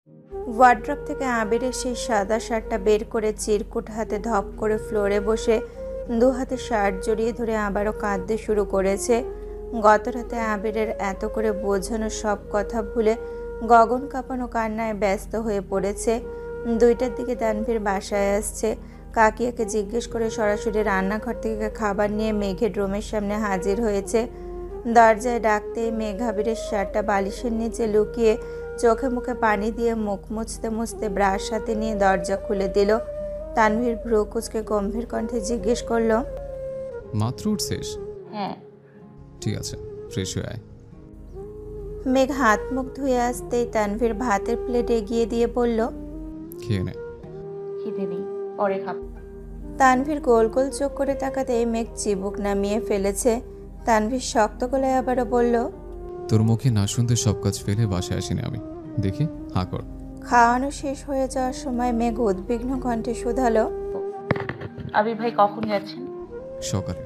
Wardrobe থেকে আবিরের সেই সাদা শার্টটা বের করে চিরকুট হাতে ধপ করে ফ্লোরে বসে দু হাতে শার্ট জড়িয়ে ধরে আবারও কাঁদতে শুরু করেছে। গত রাতে আবিরের এত করে বোঝানো সব কথা ভুলে গগন কাঁপানো কান্নায় ব্যস্ত হয়ে পড়েছে। 2টার দিকে তানভীর বাসায় আসছে। কাকিয়াকে জিজ্ঞেস করে সরাসরি রান্নাঘর থেকে খাবার নিয়ে মেঘের রুমের সামনে হাজির হয়েছে। দরজায় ডাকতেই মেঘ আবিরের শার্টটা বালিশের নিচে লুকিয়ে চোখে মুখে পানি দিয়ে মুখ মুছতে মুছতে ব্রাশ হাতে নিয়ে দরজা খুলে দিল। তানভীর ভ্রু কুঁচকে গম্ভীর কণ্ঠে জিজ্ঞেস করলো, মাত্র উঠছিস? হ্যাঁ। ঠিক আছে, ফ্রেশ হয়ে আয়। মেঘ হাত মুখ ধুয়ে আসতেই তানভীর ভাতের প্লেট এগিয়ে দিয়ে বলল, খেয়ে নে। খিদে নেই, পরে খাব। তানভীর গোল গোল চোখ করে তাকাতেই মেঘ চিবুক নামিয়ে ফেলেছে। তানভীর শক্ত গলায় আবারও বলল, তোর মুখে না শুনতে সব কাজ ফেলে বাসায় আসিনি আমি। দেখি, হাঁ কর। খাওয়ানো শেষ হয়ে যাওয়ার সময় মেঘ উদ্বিগ্ন কণ্ঠে শুধালো, আবির ভাই কখন যাচ্ছেন? সকালে।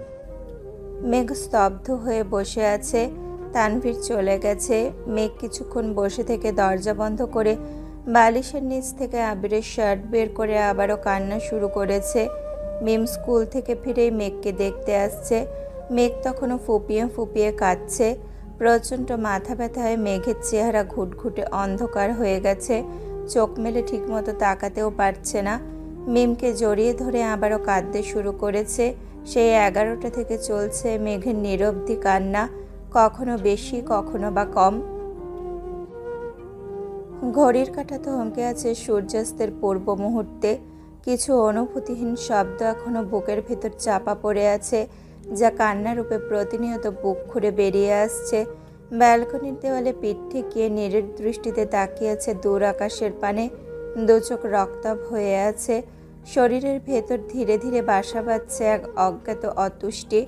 মেঘ স্তব্ধ হয়ে বসে আছে। তানভীর চলে গেছে। মেঘ কিছুক্ষণ বসে থেকে দরজা বন্ধ করে বালিশের নিচ থেকে আবিরের শার্ট বের করে আবারও কান্না শুরু করেছে। মিম স্কুল থেকে ফিরেই মেঘকে দেখতে আসছে। মেঘ তখনও ফুপিয়ে ফুপিয়ে কাঁদছে। প্রচণ্ড মাথা ব্যথায় মেঘের চেহারা ঘুটঘুটে অন্ধকার হয়ে গেছে। চোখ মেলে ঠিকমতো তাকাতেও পারছে না। মিমকে জড়িয়ে ধরে আবারও কাঁদতে শুরু করেছে। সেই 11টা থেকে চলছে মেঘের নিরবধি কান্না, কখনো বেশি কখনো বা কম। ঘড়ির কাঁটা থমকে আছে সূর্যাস্তের পূর্ব মুহূর্তে। কিছু অনুভূতিহীন শব্দ এখনো বুকের ভেতর চাপা পড়ে আছে, যা কান্না রূপে প্রতিনিয়ত বুক খুঁড়ে বেরিয়ে আসছে। ব্যালকনির দেওয়ালে পিঠ ঠেকিয়ে নিরেট দৃষ্টিতে তাকিয়ে আছে দূর আকাশের পানে। দু চোখ রক্তাভ হয়ে আছে। শরীরের ভেতর ধীরে ধীরে বাসা বাঁধছে এক অজ্ঞাত অতুষ্টি।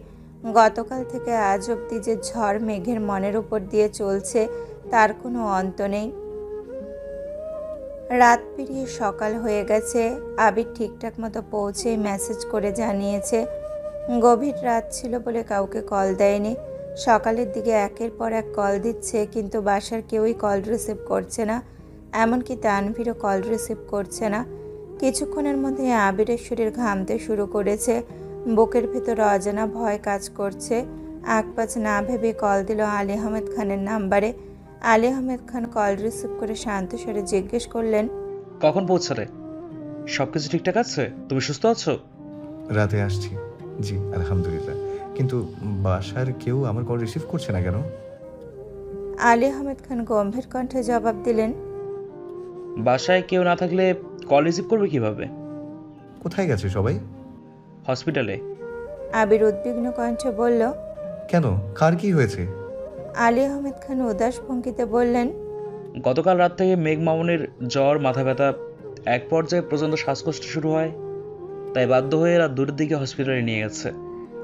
গতকাল থেকে আজ অবধি যে ঝড় মেঘের মনের উপর দিয়ে চলছে, তার কোনো অন্ত নেই। রাত পেরিয়ে সকাল হয়ে গেছে। আবির ঠিকঠাক মতো পৌঁছেই মেসেজ করে জানিয়েছে গভীর রাত ছিল বলে কাউকে কল দেয়নি। সকালের দিকে একের পর এক কল দিচ্ছে, কিন্তু বাসার কেউই কল রিসিভ করছে না। এমনকি তানভীরও কল রিসিভ করছে না। কিছুক্ষণের মধ্যে আবিরের শরীর ঘামতে শুরু করেছে। বুকের ভেতর অজানা ভয় কাজ করছে। আকপাচ না ভেবে কল দিল আলী আহমেদ খানের নাম্বারে। আলী আহমেদ খান কল রিসিভ করে শান্ত স্বরে জিজ্ঞেস করলেন, কখন পৌঁছালে? সবকিছু ঠিকঠাক আছে? তুমি সুস্থ আছো? রাতে আসছি, জি আলহামদুলিল্লাহ। কিন্তু বাসার কেউ আমার কল রিসিভ করছে না কেন? আলী আহমেদ খান গম্ভীর কণ্ঠে জবাব দিলেন, বাসায় কেউ না থাকলে কল রিসিভ করবে কিভাবে? কোথায় গেছে সবাই? হসপিটালে। আবির উদ্বিগ্ন কণ্ঠে বলল। কেন, কার কি হয়েছে? আলী আহমেদ খান উদাস ভঙ্গিতে বললেন, গতকাল রাত থেকে মেঘ মামুনের জ্বর, মাথা ব্যথা, এক পর্যায়ে প্রচণ্ড শ্বাসকষ্ট শুরু হয়। তাই বাধ্য হয়ে রাত 2টার দিকে হসপিটালে নিয়ে গেছে।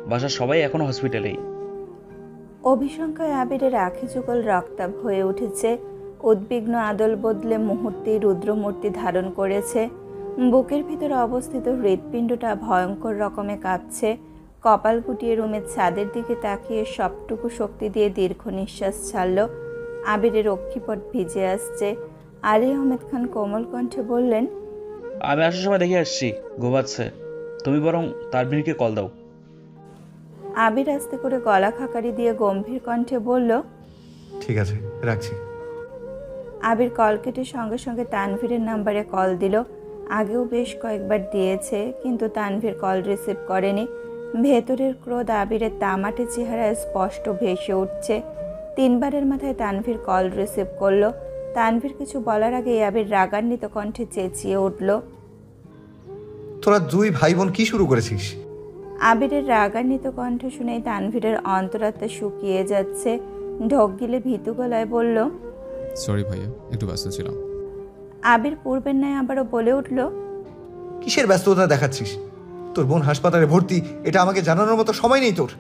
বাসার সবাই এখনো হসপিটালেই। অভিশঙ্কায় আবিরের আখি যুগল রক্তাভ হয়ে উঠেছে। উদ্বিগ্ন আদল বদলে মুহূর্তেই রুদ্রমূর্তি ধারণ করেছে। বুকের ভিতরে অবস্থিত হৃৎপিণ্ডটা ভয়ঙ্কর রকমে কাঁপছে। কপাল গুটিয়ে রুমের ছাদের দিকে তাকিয়ে সবটুকু শক্তি দিয়ে দীর্ঘ নিঃশ্বাস ছাড়ল। আবিরের অক্ষিপট ভিজে আসছে। আলী আহমেদ খান কোমল কণ্ঠে বললেন, আমি আসার সময় দেখে আসছি ঘুমাচ্ছে। তুমি বরং তানভীরকে কল দাও। আবির আস্তে করে গলা খাকারি দিয়ে গম্ভীর কণ্ঠে বলল, ঠিক আছে, রাখছি। আবির কল কেটে সঙ্গে সঙ্গে তানভীরের নাম্বারে কল দিল। আগেও বেশ কয়েকবার দিয়েছে, কিন্তু তানভীর কল রিসিভ করেনি। ভেতরের ক্রোধ আবিরের তামাটে চেহারায় স্পষ্ট ভেসে উঠছে। 3বারের মাথায় তানভীর কল রিসিভ করলো। তানভীর কিছু বলার আগেই আবির রাগান্বিত কণ্ঠে চেঁচিয়ে উঠল, তোরা দুই ভাই বোন কি শুরু করেছিস? আবিরের রাগান্বিত কণ্ঠ শুনেই তানভীরের অন্তরাত্মা শুকিয়ে যাচ্ছে। ঢোক গিলে ভীতু গলায় বলল, সরি ভাইয়া, একটু ব্যস্ত ছিলাম। আবির পূর্বের ন্যায় আবারও বলে উঠল, কিসের ব্যস্ততা দেখাচ্ছিস? তোর বোন হাসপাতালে ভর্তি, এটা আমাকে জানানোর মতো সময় নেই তোর।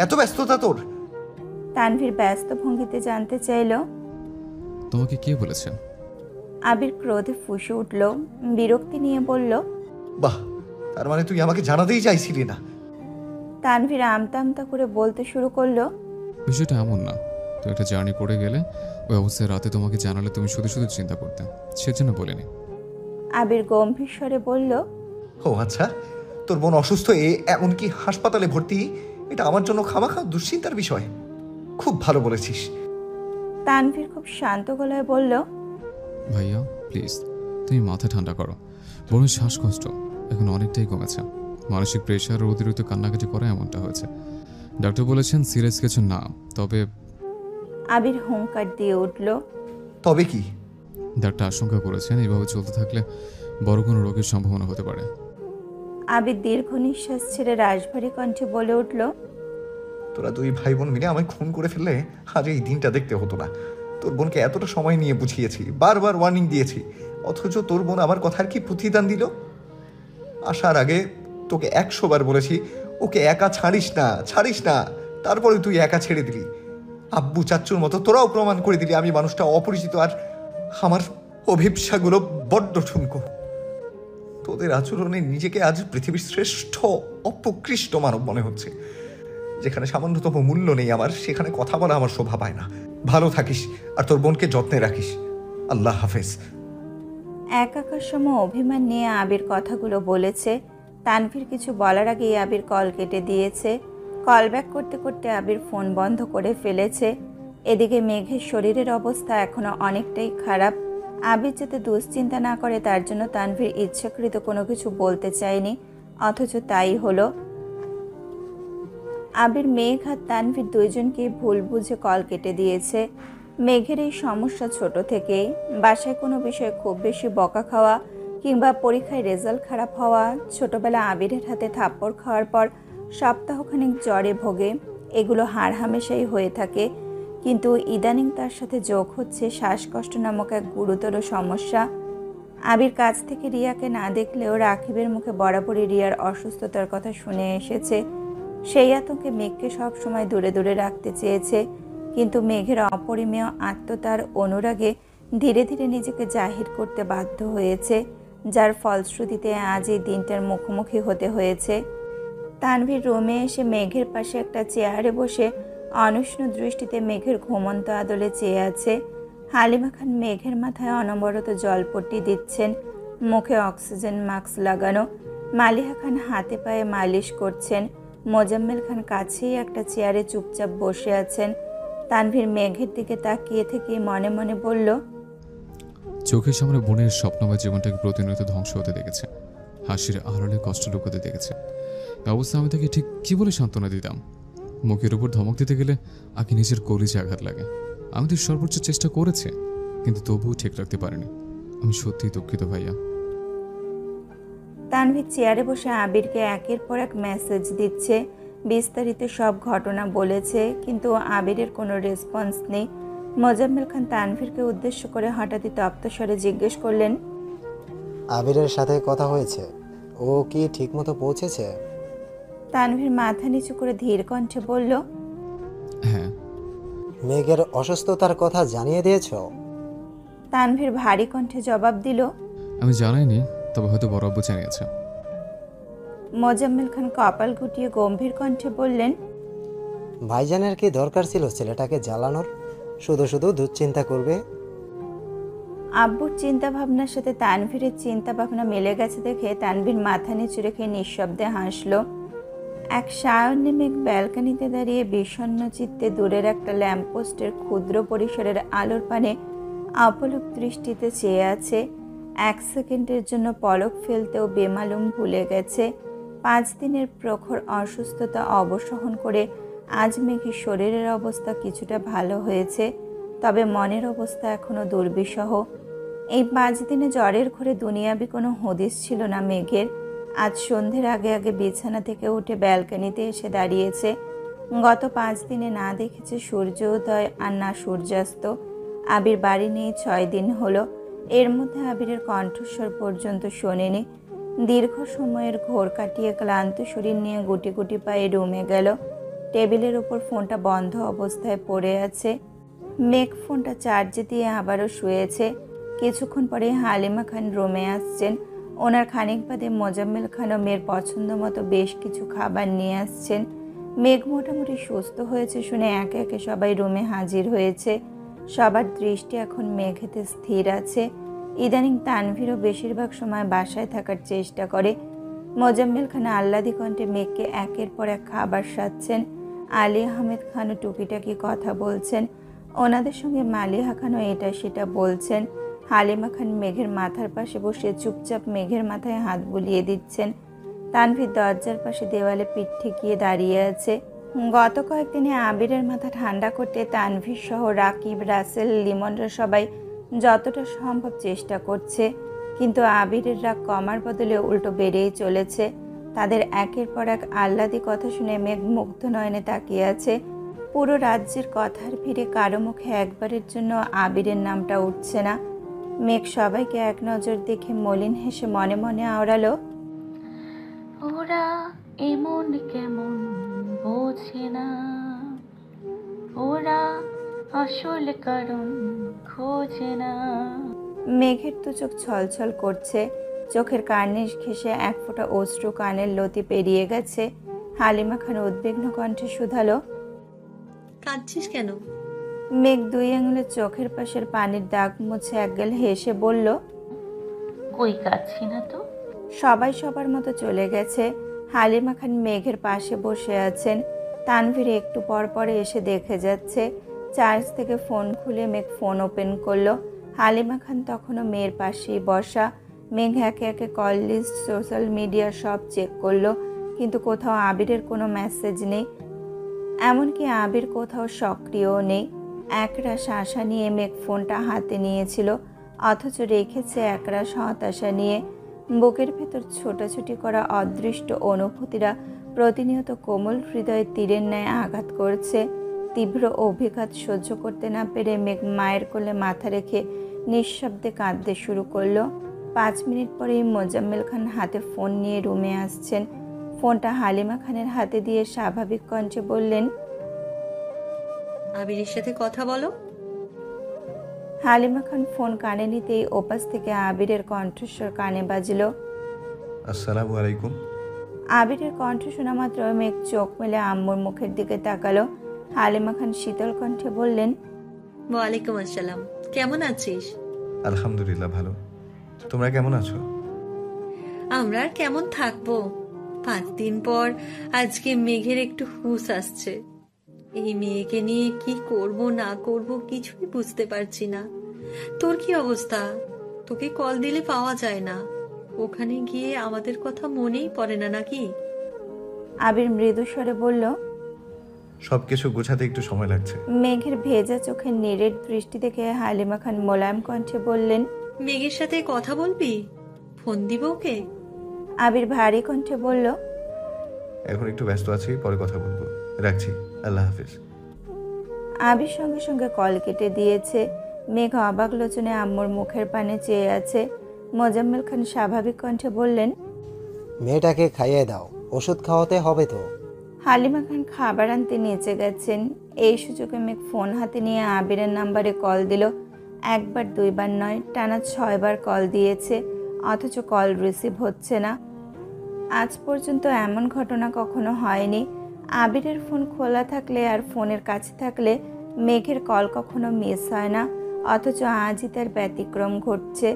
এত ব্যস্ততা তোর? তানভীর ব্যস্ত ভঙ্গিতে জানতে চাইল। তোমাকে কে বলেছেন? আবির ক্রোধে ফুঁসে উঠল। বিরক্তি নিয়ে বলল, বাহ, তার মানে তুই আমাকে জানাতেই চাইছিলি না? তানভীর আমতা আমতা করে বলতে শুরু করলো, বিষয়টা এমন না। তো একটা জার্নি করে গেলে ওই অবস্থায় রাতে তোমাকে জানালে তুমি শুধু শুধু চিন্তা করতে, সেজন্য বলিনি। আবির গম্ভীর স্বরে বলল, ও আচ্ছা, তোর বোন অসুস্থ এমনকি হাসপাতালে ভর্তি, এটা আমার জন্য খামাখা দুশ্চিন্তার বিষয়। খুব ভালো বলেছিস। তানভীর খুব শান্ত গলায় বলল, ভাইয়া প্লিজ তুমি মাথা ঠান্ডা করো। বোনের শ্বাসকষ্ট এখন অনেকটাই কমেছে, মানসিক প্রেশার ও অতিরিক্ত কান্নাকাটি করে এমনটা হয়েছে। ডাক্তার বলেছেন সিরিয়াস কিছু না, তবে আবির হুঙ্কার দিয়ে উঠল, তবে কি? ডাক্তার আশঙ্কা করেছেন এভাবে চলতে থাকলে বড় কোনো রোগের সম্ভাবনা হতে পারে। আবির দীর্ঘ নিঃশ্বাস ছেড়ে রাশভারী কণ্ঠে বলে উঠল, তোরা দুই ভাই বোন মিলে আমায় খুন করে ফেললে আজ এই দিনটা দেখতে হতো না। তোর বোনকে এতটা সময় নিয়ে বুঝিয়েছি, বারবার ওয়ার্নিং দিয়েছি, অথচ তোর বোন আমার কথার কি প্রতিদান দিল? আসার আগে তোকে 100 বার বলেছি ওকে একা ছাড়িস না, তারপরে তুই একা ছেড়ে দিলি। আব্বু চাচ্চুর মতো তোরাও প্রমাণ করে দিলি আমি মানুষটা অপরিচিত, আর আমার অভিপ্সাগুলো বড্ড ঠুনকো। তোদের আচরণে নিজেকে আজ পৃথিবীর শ্রেষ্ঠ অপকৃষ্ট মানব মনে হচ্ছে। যেখানে সামান্যতম মূল্য নেই আমার, সেখানে কথা বলা আমার শোভা পায় না। ভালো থাকিস আর তোর বোনকে যত্নে রাখিস। আল্লাহ হাফেজ। একাকার সম অভিমান নিয়ে আবির কথাগুলো বলেছে। তানভীর কিছু বলার আগেই আবির কল কেটে দিয়েছে। কল ব্যাক করতে করতে আবির ফোন বন্ধ করে ফেলেছে। এদিকে মেঘের শরীরের অবস্থা এখনো অনেকটাই খারাপ। আবির যাতে দুশ্চিন্তা না করে তার জন্য তানভীর ইচ্ছাকৃত কোনো কিছু বলতে চায়নি, অথচ তাই হলো। আবির, মেঘ আর তানভীর দুইজনকেই ভুল বুঝে কল কেটে দিয়েছে। মেঘের এই সমস্যা ছোট থেকেই। বাসায় কোনো বিষয়ে খুব বেশি বকা খাওয়া কিংবা পরীক্ষায় রেজাল্ট খারাপ হওয়া, ছোটবেলা আবিরের হাতে থাপ্পড় খাওয়ার পর সপ্তাহখানেক জ্বরে ভোগে, এগুলো হামেশাই হয়ে থাকে। কিন্তু ইদানিং তার সাথে যোগ হচ্ছে শ্বাসকষ্ট নামক এক গুরুতর সমস্যা। আবির কাছ থেকে রিয়াকে না দেখলেও রাকিবের মুখে বরাবরই রিয়ার অসুস্থতার কথা শুনে এসেছে। সেই আতঙ্কে মেঘকে সবসময় দূরে দূরে রাখতে চেয়েছে, কিন্তু মেঘের অপরিমেয় আত্মতার অনুরাগে ধীরে ধীরে নিজেকে জাহির করতে বাধ্য হয়েছে, যার ফলশ্রুতিতে আজ এই দিনটার মুখোমুখি হতে হয়েছে। তানভীর রুমে এসে মেঘের পাশে একটা চেয়ারে বসে অনুষ্ণ দৃষ্টিতে মেঘের ঘুমন্ত আদলে চেয়ে আছে। হালিমা খান মেঘের মাথায় অনবরত জলপট্টি দিচ্ছেন, মুখে অক্সিজেন মাস্ক লাগানো। মালিহা খান হাতে পায়ে মালিশ করছেন। মোজাম্মেল খান কাছেই একটা চেয়ারে চুপচাপ বসে আছেন। তানভীর মেঘের দিকে তাকিয়ে থেকে মনে মনে বলল, চোখের সামনে বোনের স্বপ্নময় জীবনটাকে প্রতিনিয়ত ধ্বংস হতে দেখেছে, হাসির আড়ালে কষ্ট লুকাতে দেখেছে। এই অবস্থা আমি তাকে ঠিক কি বলে সান্ত্বনা দিতাম? মুখের উপর ধমক দিতে গেলে আগে নিজের কলিজে আঘাত লাগে। আমি তো সর্বোচ্চ চেষ্টা করেছি, কিন্তু তবুও ঠিক রাখতে পারিনি। আমি সত্যিই দুঃখিত ভাইয়া। তানভীর চেয়ারে বসে আবিরকে একের পর এক মেসেজ দিচ্ছে, বিস্তারিত সব ঘটনা বলেছে, কিন্তু আবিরের কোনো রেসপন্স নেই। মোজাম্মেল খান তানভীরকে উদ্দেশ্য করে হঠাৎই তপ্ত স্বরে জিজ্ঞেস করলেন, আবিরের সাথে কথা হয়েছে? ও কি ঠিকমতো পৌঁছেছে? তানভীর মাথা নিচু করে ধীর কণ্ঠে বলল, হ্যাঁ। মেঘের অসুস্থতার কথা জানিয়ে দিয়েছ? তানভীর ভারী কণ্ঠে জবাব দিল, আমি জানাইনি, তবে হয়তো বড় আব্বু জানিয়েছে। মোজাম্মেল খান কপাল গুটিয়ে গম্ভীর কণ্ঠে বললেন, ভাইজানের কি দরকার ছিল ছেলেটাকে জ্বালানোর? শুধু শুধু দুশ্চিন্তা করবে। আব্বুর চিন্তা ভাবনার সাথে তানভীরের চিন্তা ভাবনা মিলে গেছে দেখে তানভীর মাথা নিচু রেখে নিঃশব্দে হাসল। এক সায়নে মেঘ ব্যালকানিতে দাঁড়িয়ে বিষণ্ণ চিত্তে দূরের একটা ল্যাম্পপোস্টের ক্ষুদ্র পরিসরের আলোর পানে অপলক দৃষ্টিতে চেয়ে আছে। 1 সেকেন্ডের জন্য পলক ফেলতেও বেমালুম ভুলে গেছে। 5 দিনের প্রখর অসুস্থতা অবসহন করে আজ মেঘের শরীরের অবস্থা কিছুটা ভালো হয়েছে, তবে মনের অবস্থা এখনো দুর্বিষহ। এই 5 দিনে জ্বরের ঘরে দুনিয়াবি কোনো হদিস ছিল না মেঘের। আজ সন্ধ্যের আগে আগে বিছানা থেকে উঠে ব্যালকনিতে এসে দাঁড়িয়েছে। গত 5 দিনে না দেখেছে সূর্যোদয় আর না সূর্যাস্ত। আবির বাড়ি নেই 6 দিন হলো। এর মধ্যে আবিরের কণ্ঠস্বর পর্যন্ত শোনেনি। দীর্ঘ সময়ের ঘোর কাটিয়ে ক্লান্ত শরীর নিয়ে গুটি গুটি পায়ে রুমে গেল। টেবিলের উপর ফোনটা বন্ধ অবস্থায় পড়ে আছে। মেঘ ফোনটা চার্জে দিয়ে আবারও শুয়েছে। কিছুক্ষণ পরে হালিমা খান রুমে আসছেন। ওনার খানিক বাদে মোজাম্মেল খানও মেয়ের পছন্দ মতো বেশ কিছু খাবার নিয়ে আসছেন। মেঘ মোটামুটি সুস্থ হয়েছে শুনে একে একে সবাই রুমে হাজির হয়েছে। সবার দৃষ্টি এখন মেঘেতে স্থির আছে। ইদানিং তানভীরও বেশিরভাগ সময় বাসায় থাকার চেষ্টা করে। মোজাম্মেল খান আহ্লাদি কণ্ঠে মেঘকে একের পর এক খাবার সাজছেন। আলী আহমেদ খানও টুকিটাকি কথা বলছেন। ওনাদের সঙ্গে মালিহা খানও এটা সেটা বলছেন। হালিমা খান মেঘের মাথার পাশে বসে চুপচাপ মেঘের মাথায় হাত বুলিয়ে দিচ্ছেন। তানভীর দরজার পাশে দেওয়ালে পিঠ ঠেকিয়ে দাঁড়িয়ে আছে। গত কয়েকদিনে আবিরের মাথা ঠান্ডা করতে তানভীর সহ রাকিব, রাসেল, লিমনরা সবাই যতটা সম্ভব চেষ্টা করছে, কিন্তু আবিরের রাগ কমার বদলে উল্টো বেড়েই চলেছে। তাদের একের পর এক আহ্লাদি কথা শুনে মেঘ মুগ্ধ নয়নে তাকিয়ে আছে। পুরো রাজ্যের কথার ভিড়ে কারো মুখে একবারের জন্য আবিরের নামটা উঠছে না। মেঘ সবাইকে এক নজর দেখে মলিন হেসে মনে মনে আওড়ালো, ওরা এমন কেমন বোঝে না, ওরা আসল কারণ খোঁজে না। মেঘের তো চোখ ছলছল করছে। চোখের কার্নিশ ঘেঁষে এক ফোঁটা অশ্রু কানের লতি পেরিয়ে গেছে। হালিমা খান উদ্বিগ্ন কণ্ঠে শুধালো, কাঁদছিস কেন? মেঘ দুই আঙুলে চোখের পাশের পানির দাগ মুছে একগাল হেসে বলল, কই কাচ্ছি না তো। সবাই সবার মতো চলে গেছে। হালিমা খান মেঘের পাশে বসে আছেন। তানভীর একটু পর পরে এসে দেখে যাচ্ছে। চার্জ থেকে ফোন খুলে মেঘ ফোন ওপেন করলো। হালিমা খান তখনও মেয়ের পাশেই বসা। মেঘ একে একে কল লিস্ট, সোশ্যাল মিডিয়া সব চেক করলো, কিন্তু কোথাও আবিরের কোনো মেসেজ নেই। এমনকি আবির কোথাও সক্রিয় নেই। একরাশ আশা নিয়ে মেঘ ফোনটা হাতে নিয়েছিল, অথচ রেখেছে একরাশ হতাশা নিয়ে। বুকের ভেতর ছোটাছুটি করা অদৃষ্ট অনুভূতিরা প্রতিনিয়ত কোমল হৃদয়ে তীরের ন্যায় আঘাত করছে। তীব্র অভিঘাত সহ্য করতে না পেরে মেঘ মায়ের কোলে মাথা রেখে নিঃশব্দে কাঁদতে শুরু করলো। 5 মিনিট পরেই মোজাম্মেল খান হাতে ফোন নিয়ে রুমে আসছেন। ফোনটা হালিমা খানের হাতে দিয়ে স্বাভাবিক কণ্ঠে বললেন, আবিরের সাথে কথা বলো। হালিমা খান ফোন কানে নিতেই ওপাশ থেকে আবিরের কণ্ঠস্বর কানে বাজল। আসসালামু আলাইকুম। আবিরের কণ্ঠ শোনা মাত্র মেঘ চোখ মেলে আম্মুর মুখের দিকে তাকালো। হালিমা খান শীতল কণ্ঠে বললেন, ওয়ালাইকুম আসসালাম, কেমন আছিস? আলহামদুলিল্লাহ ভালো। তোমরা কেমন আছো? আমরা আর কেমন থাকবো, 5 দিন পর আজকে মেঘের একটু হুঁশ আসছে। এই মেয়েকে নিয়ে কি করব না করব কিছুই বুঝতে পারছি না। তোর কি অবস্থা? তোকে কল দিলে পাওয়া যায় না। ওখানে গিয়ে আমাদের কথা মনেই পড়ে না নাকি? আবির মৃদু স্বরে বলল। সবকিছু গোছাতে একটু সময় লাগছে। মেঘের ভেজা চোখের নিরেট দৃষ্টি দেখে হালিমা খান মোলায়েম কণ্ঠে বললেন, মেঘের সাথে কথা বলবি? ফোন দিব ওকে? আবির ভারী কণ্ঠে বলল, এখন একটু ব্যস্ত আছি, পরে কথা বলবো। রাখছি, আল্লাহ হাফিজ। আবির সঙ্গে সঙ্গে কল কেটে দিয়েছে। মেঘ অবাক লোচনে আম্মুর মুখের পানে চেয়ে আছে। মোজাম্মেল খান স্বাভাবিক কণ্ঠে বললেন, মেয়েটাকে খাইয়ে দাও, ওষুধ খাওয়াতে হবে তো। হালিমা খান খাবার আনতে নিচে গেছেন। এই সুযোগে মেঘ ফোন হাতে নিয়ে আবিরের নাম্বারে কল দিল। 1 বার 2 বার নয়, টানা 6 বার কল দিয়েছে, অথচ কল রিসিভ হচ্ছে না। আজ পর্যন্ত এমন ঘটনা কখনো হয়নি। আবিরের ফোন খোলা থাকলে আর ফোনের কাছে থাকলে মেঘের কল কখনো মিস হয় না, অথচ আজই তার ব্যতিক্রম ঘটছে।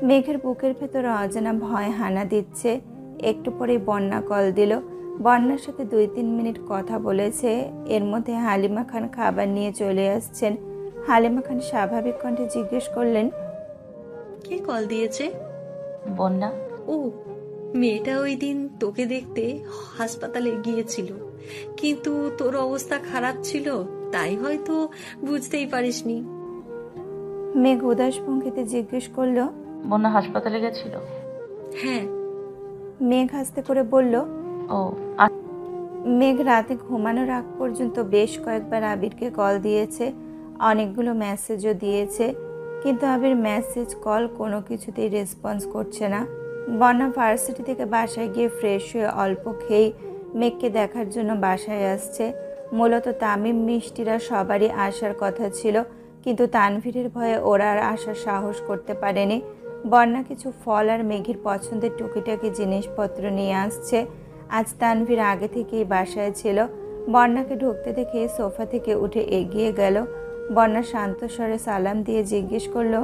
মেঘের বুকের ভেতরে অজানা ভয় হানা দিচ্ছে। একটু পরেই বন্যা কল দিল। বন্যার সাথে 2-3 মিনিট কথা বলেছে। এর মধ্যে হালিমা খান খাবার নিয়ে চলে আসছেন। হালিমা খান স্বাভাবিক কণ্ঠে জিজ্ঞেস করলেন, কে কল দিয়েছে? বন্যা। ও, মেয়েটা ওই দিন তোকে দেখতে হাসপাতালে গিয়েছিল, কিন্তু তোর অবস্থা খারাপ ছিল, তাই হয়তো বুঝতেই পারিসনি। মেঘ উদাস ভঙ্গিতে জিজ্ঞেস করল, বন্যা হাসপাতালে গেছিল? হ্যাঁ। মেঘ হাসতে করে বলল, ও মেঘ রাতে ঘুমানোর আগ পর্যন্ত বেশ কয়েকবার আবিরকে কল দিয়েছে, অনেকগুলো মেসেজও দিয়েছে, কিন্তু আবির মেসেজ কল কোনো কিছুতেই রেসপন্স করছে না। বন্যা ভার্সিটি থেকে বাসায় গিয়ে ফ্রেশ হয়ে অল্প খেয়েই মেঘকে দেখার জন্য বাসায় আসছে। মূলত তামিম মিষ্টিরা সবারই আসার কথা ছিল, কিন্তু তানভীরের ভয়ে ওরা আর আসার সাহস করতে পারেনি। বন্যা কিছু ফল আর মেঘের পছন্দের টুকিটাকি জিনিসপত্র নিয়ে আসছে। আজ তানভীর আগে থেকেই বাসায় ছিল। বন্যাকে ঢুকতে দেখে সোফা থেকে উঠে এগিয়ে গেল। বন্যা শান্ত স্বরে সালাম দিয়ে জিজ্ঞেস করলো,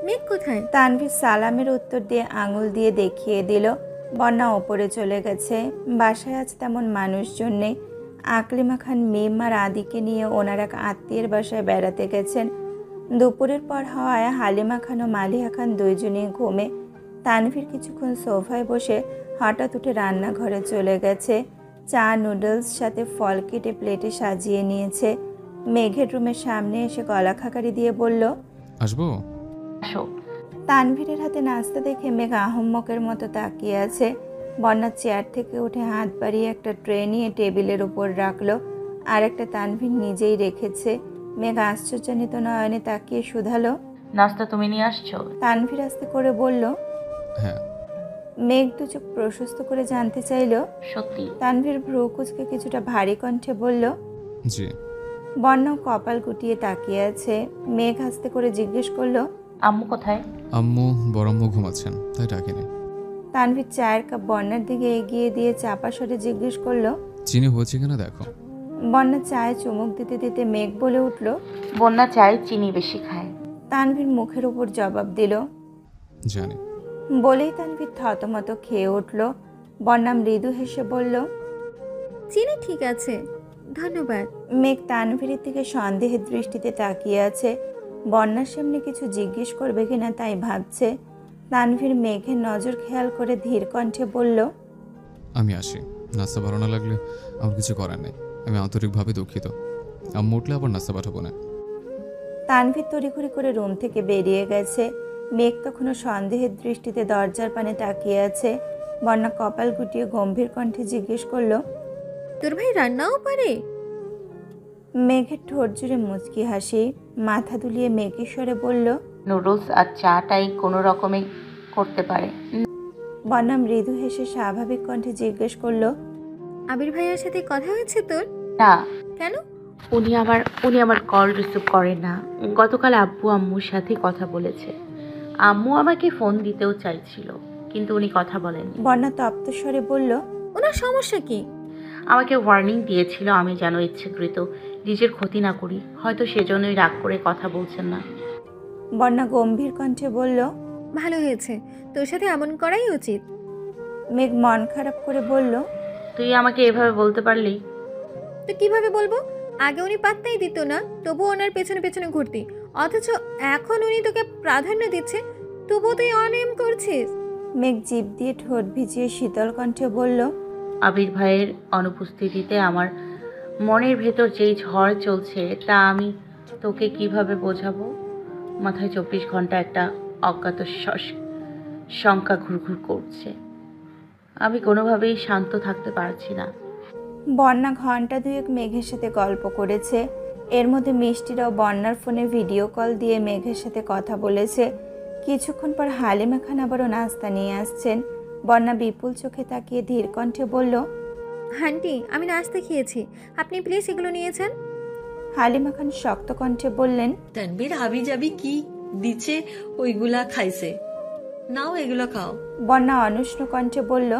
মেঘ কোথায়? তানভীর সালামের উত্তর দিয়ে আঙুল দিয়ে দেখিয়ে দিল। বন্যা ওপরে চলে গেছে। বাসায় আজ তেমন মানুষজন নেই। আকলিমা খান, মিম আর আদিকে নিয়ে ওনার এক আত্মীয়ের বাসায় বেড়াতে গেছেন। দুপুরের পর হওয়ায় হালিমা খান ও মালিহা খান দুইজনেই ঘুমে। তানভীর কিছুক্ষণ সোফায় বসে হঠাৎ উঠে রান্নাঘরে চলে গেছে। চা, নুডলস সাথে ফল কেটে প্লেটে সাজিয়ে নিয়েছে। মেঘের রুমের সামনে এসে গলা খাকারি দিয়ে বলল, আসবো? আসো। তানভীরের হাতে নাস্তা দেখে মেঘ আহম্মকের মতো তাকিয়ে আছে। বন্যা চেয়ার থেকে উঠে হাত বাড়িয়ে একটা ট্রে নিয়ে টেবিলের উপর রাখলো, আর একটা তানভীর নিজেই রেখেছে। মেঘ আশ্চর্যজনিত নয়নে তাকিয়ে শুধালো, নাস্তা তুমি নিয়ে আসছো? তানভীর আস্তে করে বলল। হ্যাঁ। মেঘ দু চোখ প্রশস্ত করে জানতে চাইল। সত্যি? তানভীর ভ্রু কুঁচকে কিছুটা ভারী কণ্ঠে বলল, জি। বন্যা কপাল গুটিয়ে তাকিয়ে আছে। মেঘ আস্তে করে জিজ্ঞেস করলো, আম্মু কোথায়? আম্মু বড়াম্মু ঘুমাচ্ছেন, তাই ডাকিনি। তানভীর চায়ের কাপ বন্যার দিকে এগিয়ে দিয়ে চাপা স্বরে জিজ্ঞেস করলো, চিনি হয়েছে কিনা দেখো। বন্যা চায়ে চুমুক দিতে দিতে মেঘ বলে উঠল, বন্যা চায় চিনি বেশি খায়। তানভীর মুখের উপর জবাব দিল। জানি। বলেই তানভীর থতমত খেয়ে উঠল। বন্যা মৃদু হেসে বলল, চিনি ঠিক আছে, ধন্যবাদ। মেঘ তানভীরের দিকে সন্দেহের দৃষ্টিতে তাকিয়ে আছে। বন্যার সামনে কিছু জিজ্ঞেস করবে কিনা তাই ভাবছে। তানভীর মেঘের নজর খেয়াল করে ধীর কণ্ঠে বলল, আমি আসি। নাস্তা ভালো না লাগলে আমার কিছু করার নেই। আমি আন্তরিকভাবে দুঃখিত। আম্মু উঠলে আবার নাস্তা পাঠাবো না। তানভীর তড়িঘড়ি করে রুম থেকে বেরিয়ে গেছে। মেঘ তখনও সন্দেহের দৃষ্টিতে দরজার পানে তাকিয়ে আছে। বন্যা কপাল গুটিয়ে গম্ভীর কণ্ঠে জিজ্ঞেস করলো, তোর ভাই রান্নাও পারে? মেঘের ঠোঁট জুড়ে মুচকি হাসি। মাথা দুলিয়ে মেঘের স্বরে বলল, নুডলস আর চাটাই কোনো রকমে করতে পারে। বন্যা মৃদু হেসে স্বাভাবিক কণ্ঠে জিজ্ঞেস করলো, আবির ভাইয়ার সাথে কথা হয়েছে তোর? না, কেন? উনি আমার কল রিসিভ করেন না। গতকাল আব্বু আম্মুর সাথে কথা বলেছে। আম্মু আমাকে ফোন দিতেও চাইছিল, কিন্তু উনি কথা বলেননি। বন্যা তপ্ত স্বরে বলল, ওনার সমস্যা কি? আমাকে ওয়ার্নিং দিয়েছিল আমি যেন ইচ্ছাকৃত নিজের ক্ষতি না করি। হয়তো সেজন্যই রাগ করে কথা বলছেন না। বন্যা গম্ভীর কণ্ঠে বলল, ভালো হয়েছে, তোর সাথে এমন করাই উচিত। মেঘ মন খারাপ করে বলল, তুই আমাকে এভাবে বলতে পারলি? তো কিভাবে বলবো? আগে উনি পাত্তাই দিত না, তবুও ওনার পেছনে পেছনে ঘুরতি, অথচ এখন উনি তোকে প্রাধান্য দিচ্ছে, তবুও তুই অনেম করছিস। মেঘ জিভ দিয়ে ঠোঁট ভিজিয়ে শীতল কণ্ঠে বলল, আবির ভাইয়ের অনুপস্থিতিতে আমার মনের ভেতর যেই ঝড় চলছে তা আমি তোকে কিভাবে বোঝাবো? মাথায় 24 ঘন্টা একটা অজ্ঞাত শঙ্কা ঘুরঘুর করছে। আমি কোনোভাবেই শান্ত থাকতে পারছি না। বন্যা ঘন্টা দুয়েক মেঘের সাথে গল্প করেছে। এর মধ্যে মিষ্টিরাও বন্যার ফোনে ভিডিও কল দিয়ে মেঘের সাথে কথা বলেছে। কিছুক্ষণ পর হালিমা খান আবারও নাস্তা নিয়ে আসছেন। বন্যা বিপুল চোখে তাকিয়ে ধীর কণ্ঠে বলল, আন্টি, আমি নাস্তা খেয়েছি, আপনি প্লিজ এগুলো নিয়েছেন। হালিমা খান শক্ত কণ্ঠে বললেন, তানবীর হাবি যাবি কি দিচ্ছে ওইগুলা খাইছে, নাও এগুলো খাও। বন্যা অনুষ্ণ কণ্ঠে বলল,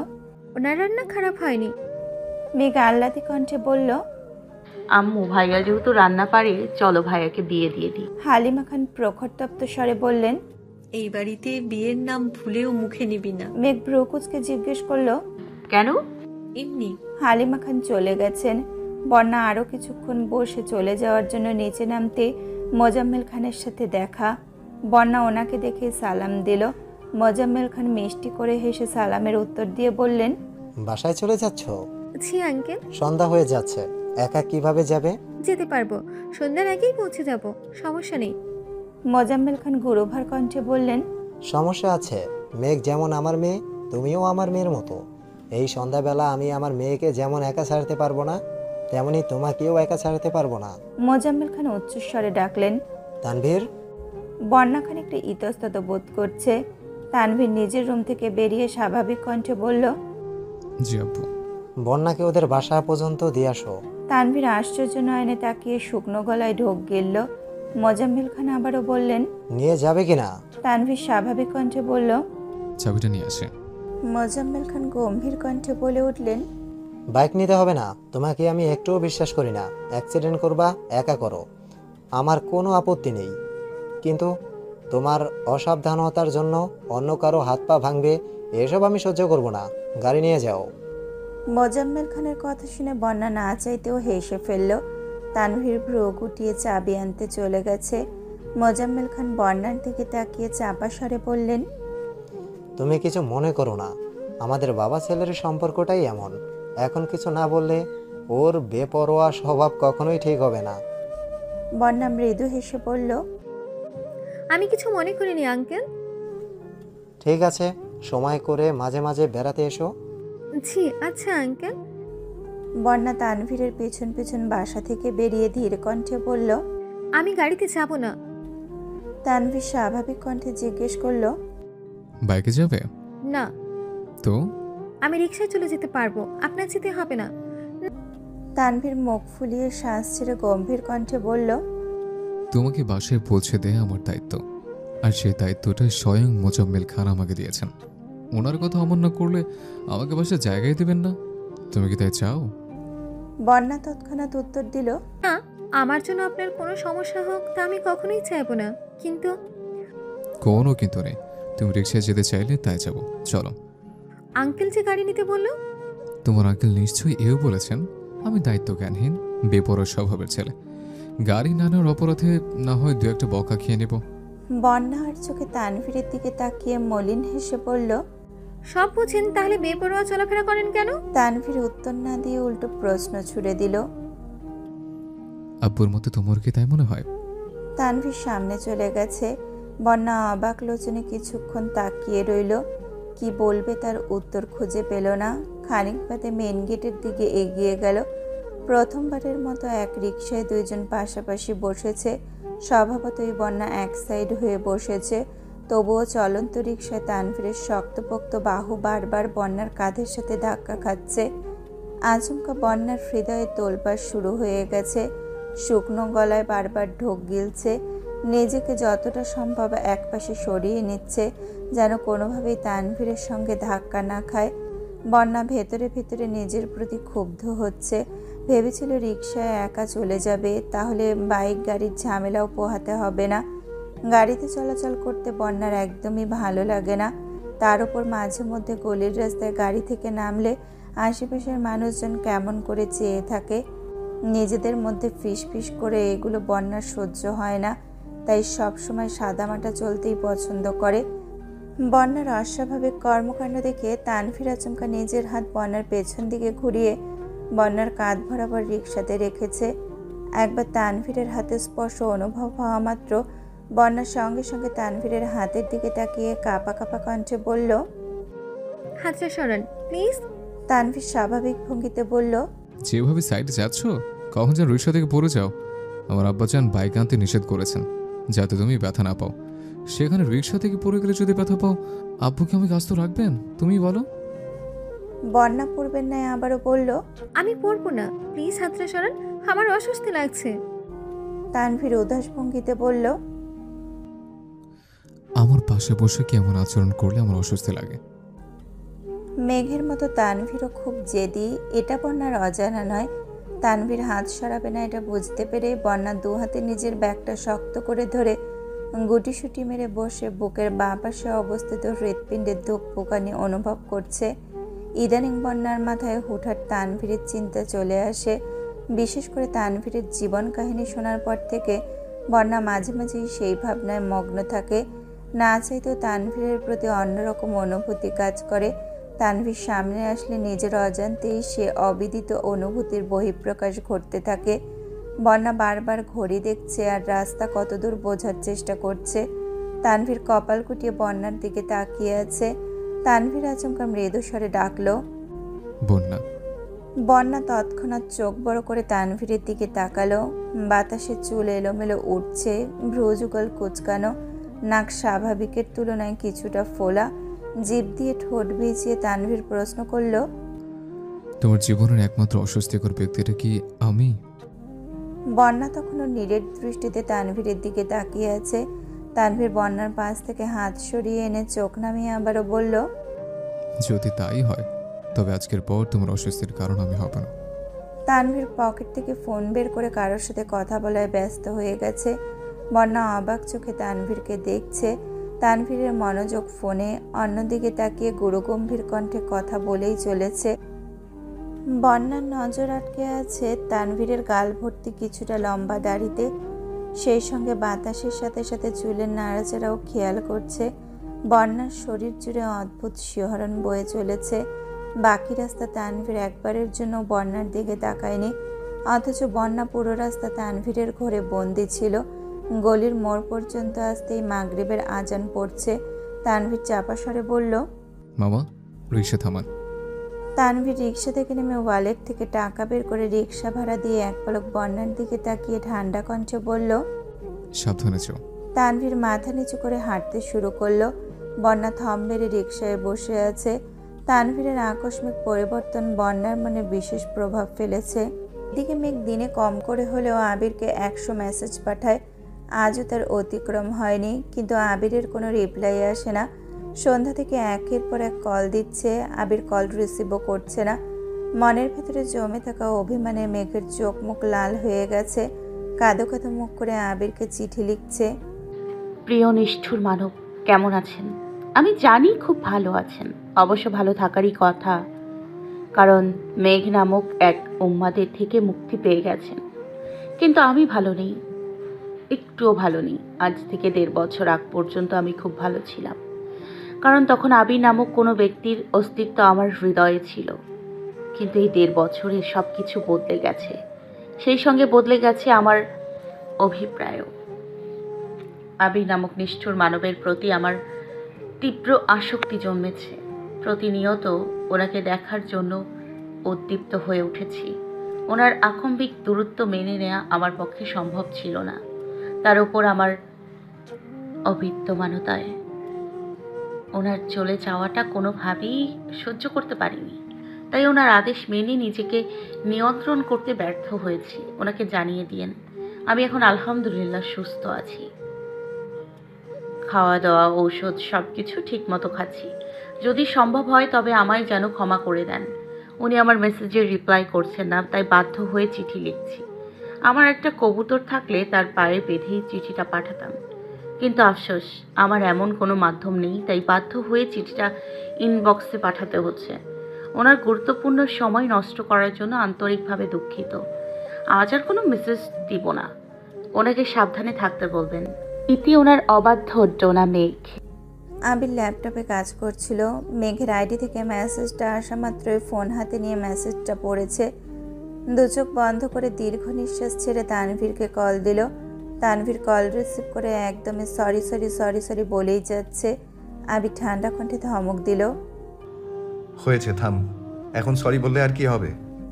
ওনার রান্না খারাপ হয়নি। মেঘ আহ্লাদি কণ্ঠে বলল, আম্মু, ভাইয়া যেহেতু রান্না পারে, চলো ভাইয়াকে বিয়ে দিয়ে দিই। হালিমা খান প্রখরতপ্ত স্বরে বললেন, এই বাড়িতে বিয়ের নাম ভুলেও মুখে নিবি না। মেঘ ব্রুকুচকে জিজ্ঞেস করলো, কেন? এমনি। হালিমা খান চলে গেছেন। বন্যা আরও কিছুক্ষণ বসে চলে যাওয়ার জন্য নিচে নামতে মোজাম্মেল খানের সাথে দেখা। বন্যা ওনাকে দেখে সালাম দিল। মোজাম্মেল খান মিষ্টি করে হেসে সালামের উত্তর দিয়ে বললেন, বাসায় চলে যাচ্ছ? জি আঙ্কেল। সন্ধ্যা হয়ে যাচ্ছে, একা কিভাবে যাবে? যেতে পারবো, সন্ধ্যার আগেই পৌঁছে যাব, সমস্যা নেই। মোজাম্মেল খান গুরুভার কণ্ঠে বললেন, সমস্যা আছে। মেঘ যেমন আমার মেয়ে, তুমিও আমার মেয়ের মতো। এই সন্ধ্যাবেলা আমি আমার মেয়েকে যেমন একা ছাড়তে পারবো না, তেমনি তোমাকেও একা ছাড়তে পারবো না। মোজাম্মেল খান উচ্চস্বরে ডাকলেন। তানভীর। বন্যা খানিকটা ইতস্তত বোধ করছে। তানভীর নিজের রুম থেকে বেরিয়ে স্বাভাবিক কণ্ঠে বলল, জি আব্বু। বন্যাকে ওদের বাসা পর্যন্ত দিয়ে আসো। তানভীর আশ্চর্য নয়নে তাকিয়ে শুকনো গলায় ঢোক গিলল। মোজাম্মেল খান আবারও বললেন, নিয়ে যাবে কিনা? তানভীর স্বাভাবিক কণ্ঠে বলল, চাবিটা নিয়ে আসে। মোজাম্মেল খান গম্ভীর কণ্ঠে বলে উঠলেন, বাইক নিতে হবে না, তোমাকে আমি একটুও বিশ্বাস করি না। অ্যাক্সিডেন্ট করবা, একা করো, আমার কোনো আপত্তি নেই, কিন্তু তোমার অসাবধানতার জন্য অন্য কারো হাত পা ভাঙবে, এসব আমি সহ্য করব না। গাড়ি নিয়ে যাও। মোজাম্মেল খানের কথা শুনে বন্যা না চাইতেও হেসে ফেলল। তানভীর ভ্রু গুটিয়ে চাবি আনতে চলে গেছে। মোজাম্মেল খান বন্যার দিকে তাকিয়ে চাপা স্বরে বললেন, তুমি কিছু মনে করো না, আমাদের বাবা ছেলের সম্পর্কটাই এমন। এখন কিছু না বললে ওর বেপরোয়া স্বভাব কখনোই ঠিক হবে না। বন্যা মৃদু হেসে বলল, আমি কিছু মনে করিনি আঙ্কেল। ঠিক আছে, সময় করে মাঝে মাঝে বেড়াতে এসো। জি আচ্ছা আঙ্কেল। বন্যা তানভীরের পেছন পেছন বাসা থেকে বেরিয়ে ধীর কণ্ঠে বলল, আমি গাড়িতে যাব না। তানভীর স্বাভাবিক কণ্ঠে জিজ্ঞেস করল, বাইকে যাবে? না, তো আমি রিকশায় চলে যেতে পারবো, আপনার যেতে হবে না। তানভীর মুখ ফুলিয়ে শ্বাস ছেড়ে গম্ভীর কণ্ঠে বলল, তোমাকে বাসায় পৌঁছে দেয়া আমার দায়িত্ব, আর সেই দায়িত্বটা স্বয়ং মোজাম্মেল খান আমাকে দিয়েছেন। ওনার কথা অমান্য করলে আমাকে বাসায় জায়গায় দেবেন না। তুমি কি তাই চাও? বন্যা তৎক্ষণাৎ উত্তর দিল, না, আমার জন্য আপনার কোনো সমস্যা হোক তা আমি কখনোই চাইবো না, কিন্তু কোনো কিন্তু নেই। তুমি রিক্সায় যেতে চাইলে তাই যাবো, চলো। আঙ্কেল যে গাড়ি নিতে বললো। তোমার আঙ্কেল নিশ্চয়ই এও বলেছেন আমি দায়িত্ব জ্ঞানহীন বেপরোয়া স্বভাবের ছেলে। গাড়ি নানার অপরাধে না হয় দু একটা বকা খেয়ে নেব। বন্যা আর চোখে তানভীরের দিকে তাকিয়ে মলিন হেসে বলল, সব বুঝেন, তাহলে বেপরোয়া চলাফেরা করেন কেন? তানভীর উত্তর না দিয়ে উল্টো প্রশ্ন ছুড়ে দিল। আব্বুর মতো তোমার কি তাই মনে হয়? তানভীর সামনে চলে গেছে। বন্যা অবাক লোচনে কিছুক্ষণ তাকিয়ে রইল। কি বলবে তার উত্তর খুঁজে পেল না। খানিক বাদে মেন গেটের দিকে এগিয়ে গেল। প্রথমবারের মতো এক রিকশায় দুইজন পাশাপাশি বসেছে। স্বভাবতই বন্যা এক সাইড হয়ে বসেছে, তবুও চলন্ত রিকশায় তানভীরের শক্তপোক্ত বাহু বারবার বন্যার কাঁধের সাথে ধাক্কা খাচ্ছে। আচমকা বন্যার হৃদয়ে তোলপাড় শুরু হয়ে গেছে। শুকনো গলায় বারবার ঢোক গিলছে। নিজেকে যতটা সম্ভব একপাশে সরিয়ে নিচ্ছে, যেন কোনোভাবেই তানভীরের সঙ্গে ধাক্কা না খায়। বন্যা ভেতরে ভেতরে নিজের প্রতি ক্ষুব্ধ হচ্ছে। ভেবেছিল রিকশায় একা চলে যাবে, তাহলে বাইক গাড়ির ঝামেলাও পোহাতে হবে না। গাড়িতে চলাচল করতে বন্যার একদমই ভালো লাগে না। তার উপর মাঝে মধ্যে গলির রাস্তায় গাড়ি থেকে নামলে আশেপাশের মানুষজন কেমন করে চেয়ে থাকে। নিজেদের মধ্যে ফিসফিস করে এগুলো বন্যার সহ্য হয় না, তাই সবসময় সাদামাটা চলতেই পছন্দ করে। বন্যার অস্বাভাবিক কর্মকাণ্ড দেখে তানভীর আচমকা নিজের হাত বন্যার পেছন দিকে ঘুরিয়ে বন্যার কাঁধ বরাবর রিকশাতে রেখেছে। একবার তানভীরের হাতে স্পর্শ অনুভব হওয়া মাত্র বন্যার সঙ্গে সঙ্গে তানভীরের হাতের দিকে তাকিয়ে কাঁপা কাঁপা কণ্ঠে বলল, হাতটা সরান প্লিজ। তানভীর স্বাভাবিক ভঙ্গিতে বলল, যেভাবে সাইডে যাচ্ছ কখন যেন রিক্সা থেকে পড়ে যাও। আমার আব্বাজান বাইক আনতে নিষেধ করেছেন যাতে তুমি ব্যথা না পাও। সেখানে রিক্সা থেকে পড়ে গেলে যদি ব্যথা পাও, আব্বুকে আমাকে আস্ত রাখবেন? তুমি বলো। বন্যা পড়বেন না আবারও বলল, আমি পড়বো না, প্লিজ হাতটা সরান, আমার অস্বস্তি লাগছে। তানভীর উদাস ভঙ্গিতে বলল, আমার পাশে বসে কেমন আচরণ করলে আমার অস্বস্তি লাগে। মেঘের মতো তানভীরও খুব জেদি, এটা বন্যার অজানা নয়। তানভীর হাত সরাবে না এটা বুঝতে পেরে বন্যা দু হাতে নিজের ব্যাগটা শক্ত করে ধরে গুটিসুটি মেরে বসে বুকের বাঁ পাশে অবস্থিত হৃৎপিণ্ডের ধুকপুকানি অনুভব করছে। ইদানিং বন্যার মাথায় হুটহাট তানভীরের চিন্তা চলে আসে। বিশেষ করে তানভীরের জীবন কাহিনী শোনার পর থেকে বন্যা মাঝে মাঝেই সেই ভাবনায় মগ্ন থাকে। না চাইতেও তানভীরের প্রতি অন্যরকম অনুভূতি কাজ করে। তানভীর সামনে আসলে নিজের অজান্তেই সে অবিদিত অনুভূতির বহিঃপ্রকাশ ঘটতে থাকে। বন্যা বারবার ঘড়ি দেখছে আর রাস্তা কতদূর বোঝার চেষ্টা করছে। তানভীর কপাল কুটিয়ে বন্যার দিকে তাকিয়ে আছে। তানভীর আচমকা মৃদু স্বরে ডাকলো, বন্যা। বন্যা তৎক্ষণাৎ চোখ বড় করে তানভীরের দিকে তাকালো। বাতাসে চুল এলোমেলো উঠছে, ভ্রুযুগল কুচকানো, নাক স্বাভাবিকের তুলনায় কিছুটা ফোলা, জিভ দিয়ে ঠোঁট ভিজিয়ে তানভীর প্রশ্ন করল, তোমার জীবনের একমাত্র অস্বস্তিকর ব্যক্তিটা কি আমি? বন্যা তখনও নীরের দৃষ্টিতে তানভীরের দিকে তাকিয়ে আছে। তানভীর বন্যার পাশ থেকে হাত সরিয়ে এনে চোখ নামিয়ে আবারও বলল, যদি তাই হয় তবে আজকের পর তোমার অস্বস্তির কারণ আমি হব না। তানভীর পকেট থেকে ফোন বের করে কারোর সাথে কথা বলায় ব্যস্ত হয়ে গেছে। বন্যা অবাক চোখে তানভীরকে দেখছে। তানভীরের মনোযোগ ফোনে, অন্যদিকে তাকিয়ে গুরুগম্ভীর কণ্ঠে কথা বলেই চলেছে। বন্যার নজর আটকে আছে তানভীরের গাল ভর্তি কিছুটা লম্বা দাড়িতে। সেই সঙ্গে বাতাসের সাথে সাথে চুলের নাড়াচাড়াও খেয়াল করছে। বন্যার শরীর জুড়ে অদ্ভুত শিহরণ বয়ে চলেছে। বাকি রাস্তা তানভীর একবারের জন্য বন্যার দিকে তাকায়নি, অথচ বন্যা পুরো রাস্তা তানভীরের ঘরে বন্দি ছিল। গলির মোড় পর্যন্ত আসতেই মাগরিবের আজান পড়ছে। তানভীর চাপা স্বরে বলল, মামা, রিক্সা থামান। তানভীর রিক্সা থেকে নেমে ওয়ালেট থেকে টাকা বের করে রিক্সা ভাড়া দিয়ে এক পলক বন্যার দিকে তাকিয়ে ঠান্ডা কণ্ঠে বলল, সাবধানে যাও। তানভীর মাথা নিচু করে হাঁটতে শুরু করলো। বন্যা থম মেরে রিক্সায় বসে আছে। তানভীরের আকস্মিক পরিবর্তন বন্যার মনে বিশেষ প্রভাব ফেলেছে। এদিকে মেঘ দিনে কম করে হলেও আবিরকে 100 মেসেজ পাঠায়। আজও তার অতিক্রম হয়নি, কিন্তু আবিরের কোনো রিপ্লাই আসে না। সন্ধ্যা থেকে একের পর এক কল দিচ্ছে, আবির কল রিসিভও করছে না। মনের ভেতরে জমে থাকা অভিমানে মেঘের চোখ মুখ লাল হয়ে গেছে। কাঁদো কাঁদো মুখ করে আবিরকে চিঠি লিখছে। প্রিয় নিষ্ঠুর মানব, কেমন আছেন? আমি জানি খুব ভালো আছেন, অবশ্য ভালো থাকারই কথা, কারণ মেঘ নামক এক উন্মাদের থেকে মুক্তি পেয়ে গেছেন। কিন্তু আমি ভালো নেই, একটুও ভালো নেই। আজ থেকে 1.5 বছর আগ পর্যন্ত আমি খুব ভালো ছিলাম, কারণ তখন আবির নামক কোনো ব্যক্তির অস্তিত্ব আমার হৃদয়ে ছিল। কিন্তু এই 1.5 বছরে সব কিছু বদলে গেছে। সেই সঙ্গে বদলে গেছে আমার অভিপ্রায়ও। আবির নামক নিষ্ঠুর মানবের প্রতি আমার তীব্র আসক্তি জন্মেছে। প্রতিনিয়ত ওনাকে দেখার জন্য উদ্দীপ্ত হয়ে উঠেছি। ওনার আকম্বিক দূরত্ব মেনে নেওয়া আমার পক্ষে সম্ভব ছিল না। তার উপর আমার অবিদ্যমানতায় ওনার চলে যাওয়াটা কোনোভাবেই সহ্য করতে পারিনি। তাই ওনার আদেশ মেনে নিজেকে নিয়ন্ত্রণ করতে ব্যর্থ হয়েছি। ওনাকে জানিয়ে দিয়েন আমি এখন আলহামদুলিল্লাহ সুস্থ আছি। খাওয়া দাওয়া, ঔষধ সব কিছু ঠিক মতো খাচ্ছি। যদি সম্ভব হয় তবে আমায় যেন ক্ষমা করে দেন। উনি আমার মেসেজের রিপ্লাই করছেন না, তাই বাধ্য হয়ে চিঠি লিখছি। আমার একটা কবুতর থাকলে তার পায়ে বেঁধেই চিঠিটা পাঠাতাম, কিন্তু আফসোস আমার এমন কোনো মাধ্যম নেই, তাই বাধ্য হয়ে চিঠিটা ইনবক্সে পাঠাতে হচ্ছে। ওনার গুরুত্বপূর্ণ সময় নষ্ট করার জন্য আন্তরিকভাবে দুঃখিত। আজ আর কোনো মেসেজ দিব না। ওনাকে সাবধানে থাকতে বলবেন। ইতি ওনার অবাধ্য ডোনা মেঘ। আবির ল্যাপটপে কাজ করছিল। মেঘের আইডি থেকে মেসেজটা আসা মাত্রই ফোন হাতে নিয়ে মেসেজটা পড়েছে। দু চোখ বন্ধ করে দীর্ঘ নিঃশ্বাস ছেড়ে তানভীরকে কল দিল। তানভীর কল রিসিভ করে একদমই সরি সরি সরি সরি বলেই যাচ্ছে। আবির ঠান্ডা কণ্ঠে ধমক দিল, হয়েছে, থাম। এখন সরি বললে আর কি হবে?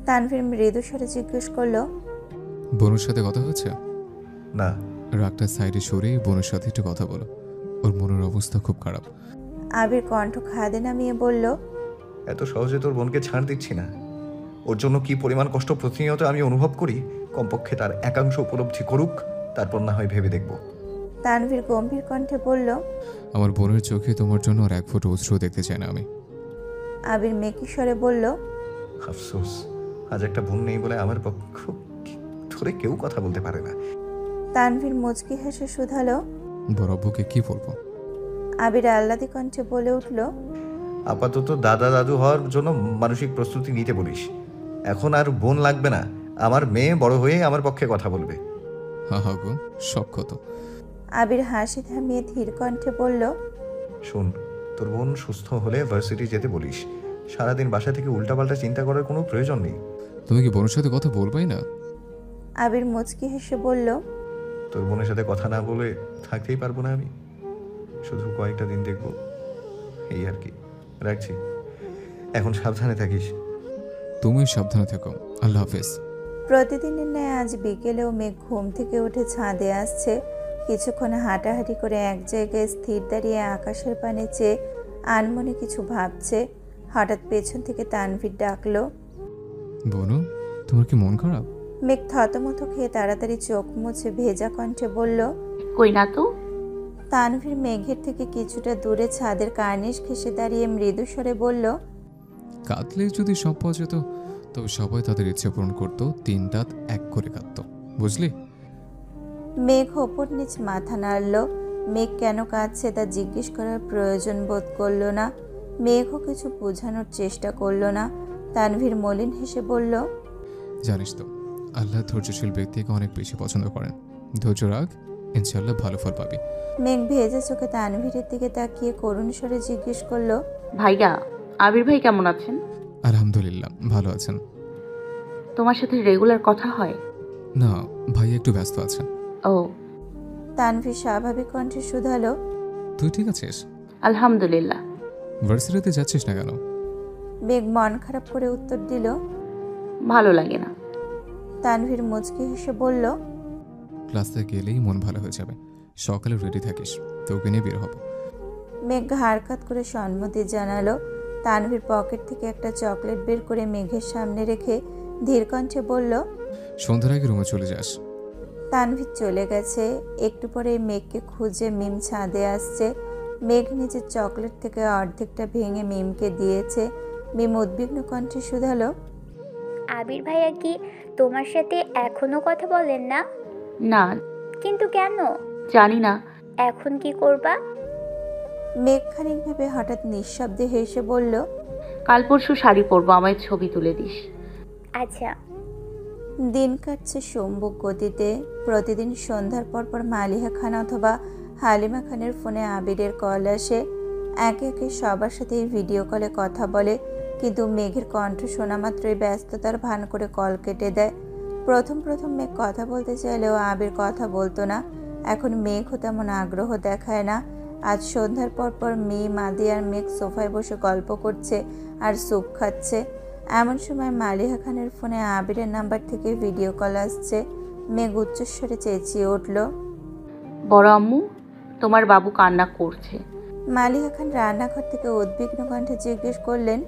তানভীর মৃদু স্বরে জিজ্ঞেস করলো, বোনের সাথে কথা হয়েছে? না। রাগটা সাইডে সরিয়ে বোনের সাথে একটু কথা বলো, ওর মনের অবস্থা খুব খারাপ। আবির কণ্ঠ খাদে নামিয়ে বলল, এত সহজে তোর বোনকে ছাড় দিচ্ছি না। ওর জন্য কি পরিমাণ কষ্ট প্রতিনিয়ত আমি অনুভব করি, কমপক্ষে তার একাংশ উপলব্ধি করুক, তারপর না হয় ভেবে দেখব। তানভীর গম্ভীর কণ্ঠে বলল, আমার বোনের চোখে তোমার জন্য আর 1 ফোঁটা অশ্রু দেখতে চাই না আমি। আবির মেকি স্বরে বলল, আফসোস, আজ একটা বোন নেই বলে আমার পক্ষ ধরে কেউ কথা বলতে পারে না। তানভীর মুচকি হেসে শুধালো, বড় আব্বুকে কি বলবো? আবির আহ্লাদি কণ্ঠে বলে উঠল, আপাতত দাদা দাদু হওয়ার জন্য মানসিক প্রস্তুতি নিতে বলিস। এখন আর বোন লাগবে না, আমার মেয়ে বড় হয়ে আমার পক্ষে কথা বলবে। হা হা গো, সব কত। আবির হাসি থামিয়ে ধীর কণ্ঠে বলল, শোন, তোর বোন সুস্থ হলে ভার্সিটি যেতে বলিস। সারাদিন বাসা থেকে উল্টাপাল্টা চিন্তা করার কোনো প্রয়োজন নেই। তুমি কি বোনের সাথে কথা বলবাই না? আবির মুচকি হেসে বলল, তোর বোনের সাথে কথা না বলে থাকতেই পারবো না আমি। শুধু কয়েকটা দিন দেখব, এই আর কি। রাখছি, এখন সাবধানে থাকিস। তুমি সাবধানে থেকো। আল্লাহ হাফেজ। প্রতিদিনের ন্যায় আজ বিকেলেও মেঘ ঘুম থেকে উঠে ছাদে আসছে। কিছুক্ষণ হাঁটাহাঁটি করে এক জায়গায় স্থির দাঁড়িয়ে আকাশের পানে চেয়ে আনমনে কিছু ভাবছে। হঠাৎ পেছন থেকে তানভীর ডাকলো, বোনু, তোমার কি মন খারাপ? মেঘ থতমত খেয়ে তাড়াতাড়ি চোখ মুছে ভেজা কণ্ঠে বলল, কই না তো। তানভীর মেঘের থেকে কিছুটা দূরে ছাদের কার্নিশ ঘেঁষে দাঁড়িয়ে মৃদু স্বরে বলল, কাঁদলে যদি সব পাওয়া যেত তবে সবাই তাদের ইচ্ছে পূরণ করতো, 3 রাত এক করে কাঁদতো, বুঝলি? মেঘ ওপর নিচ মাথা নাড়ল। মেঘ কেন কাঁদছে তা জিজ্ঞেস করার প্রয়োজন বোধ করল না। মেঘও কিছু বোঝানোর চেষ্টা করল না। তানভীর মলিন হেসে বলল, জানিস তো আল্লাহ ধৈর্যশীল ব্যক্তিকে অনেক বেশি পছন্দ করেন। ধৈর্য রাখ, ইনশাল্লাহ ভালো ফল পাবি। মেঘ ভেজা চোখে তানভীরের দিকে তাকিয়ে করুণ স্বরে জিজ্ঞেস করলো, ভাইয়া, আবির ভাই কেমন আছেন? আলহামদুলিল্লাহ ভালো আছেন। তোমার সাথে রেগুলার কথা হয়? না, ভাই একটু ব্যস্ত আছেন। ও। তানভীর স্বাভাবিক কণ্ঠে শুধালো, তুই ঠিক আছিস? আলহামদুলিল্লাহ। ভার্সিটিতে যাচ্ছিস না কেন? মেঘ মন খারাপ করে উত্তর দিল। ভালো লাগে না। তানভীর মুচকি হেসে বলল, ক্লাসে গেলেই মন ভালো হয়ে যাবে। সকালে রেডি থাকিস, তোকে নিয়ে বের হব। মেঘ ঘাড় কাত করে সম্মতি জানালো। তানভীর পকেট থেকে একটা চকলেট বের করে মেঘের সামনে রেখে ধীর কণ্ঠে বলল, সন্ধ্যার আগে রুমে চলে যাস। তানভীর চলে গেছে। একটু পরে মেঘকে খুঁজে মিম ছাদে আসছে। মেঘ নিজের চকলেট থেকে অর্ধেকটা ভেঙে মিমকে দিয়েছে। মিম উদ্বিগ্ন কণ্ঠে শুধালো, আবির ভাইয়া কি তোমার সাথে এখনো কথা বলেন না? না। কিন্তু কেন? জানি না। এখন কি করবা? মেঘ খানিক ভেবে হঠাৎ নিঃশব্দে হেসে বলল, কাল পরশু শাড়ি পরবো, আমায় ছবি তুলে দিস। আচ্ছা। দিন কাটছে সম্মুখ গতিতে। প্রতিদিন সন্ধ্যার পর পর মালিহা খান অথবা হালিমা খানের ফোনে আবিরের কল আসে। একে একে সবার সাথেই ভিডিও কলে কথা বলে, কিন্তু মেঘের কণ্ঠ শোনা মাত্রই ব্যস্ততার ভান করে কল কেটে দেয়। প্রথম প্রথম মেঘ কথা বলতে চাইলেও আবির কথা বলতো না। এখন মেঘও তেমন আগ্রহ দেখায় না। আজ সন্ধ্যার পর পর মেয়ে মাদি আর মেঘ সোফায় বসে গল্প করছে আর স্যুপ খাচ্ছে। এমন সময় মালিহা খানের ফোনে আবিরের নাম্বার থেকে ভিডিও কল আসছে। মেঘ উচ্চস্বরে চেঁচিয়ে উঠল, বড় আম্মু, তোমার বাবু কান্না করছে। মালিহা খান রান্নাঘর থেকে উদ্বিগ্ন কণ্ঠে জিজ্ঞেস করলেন,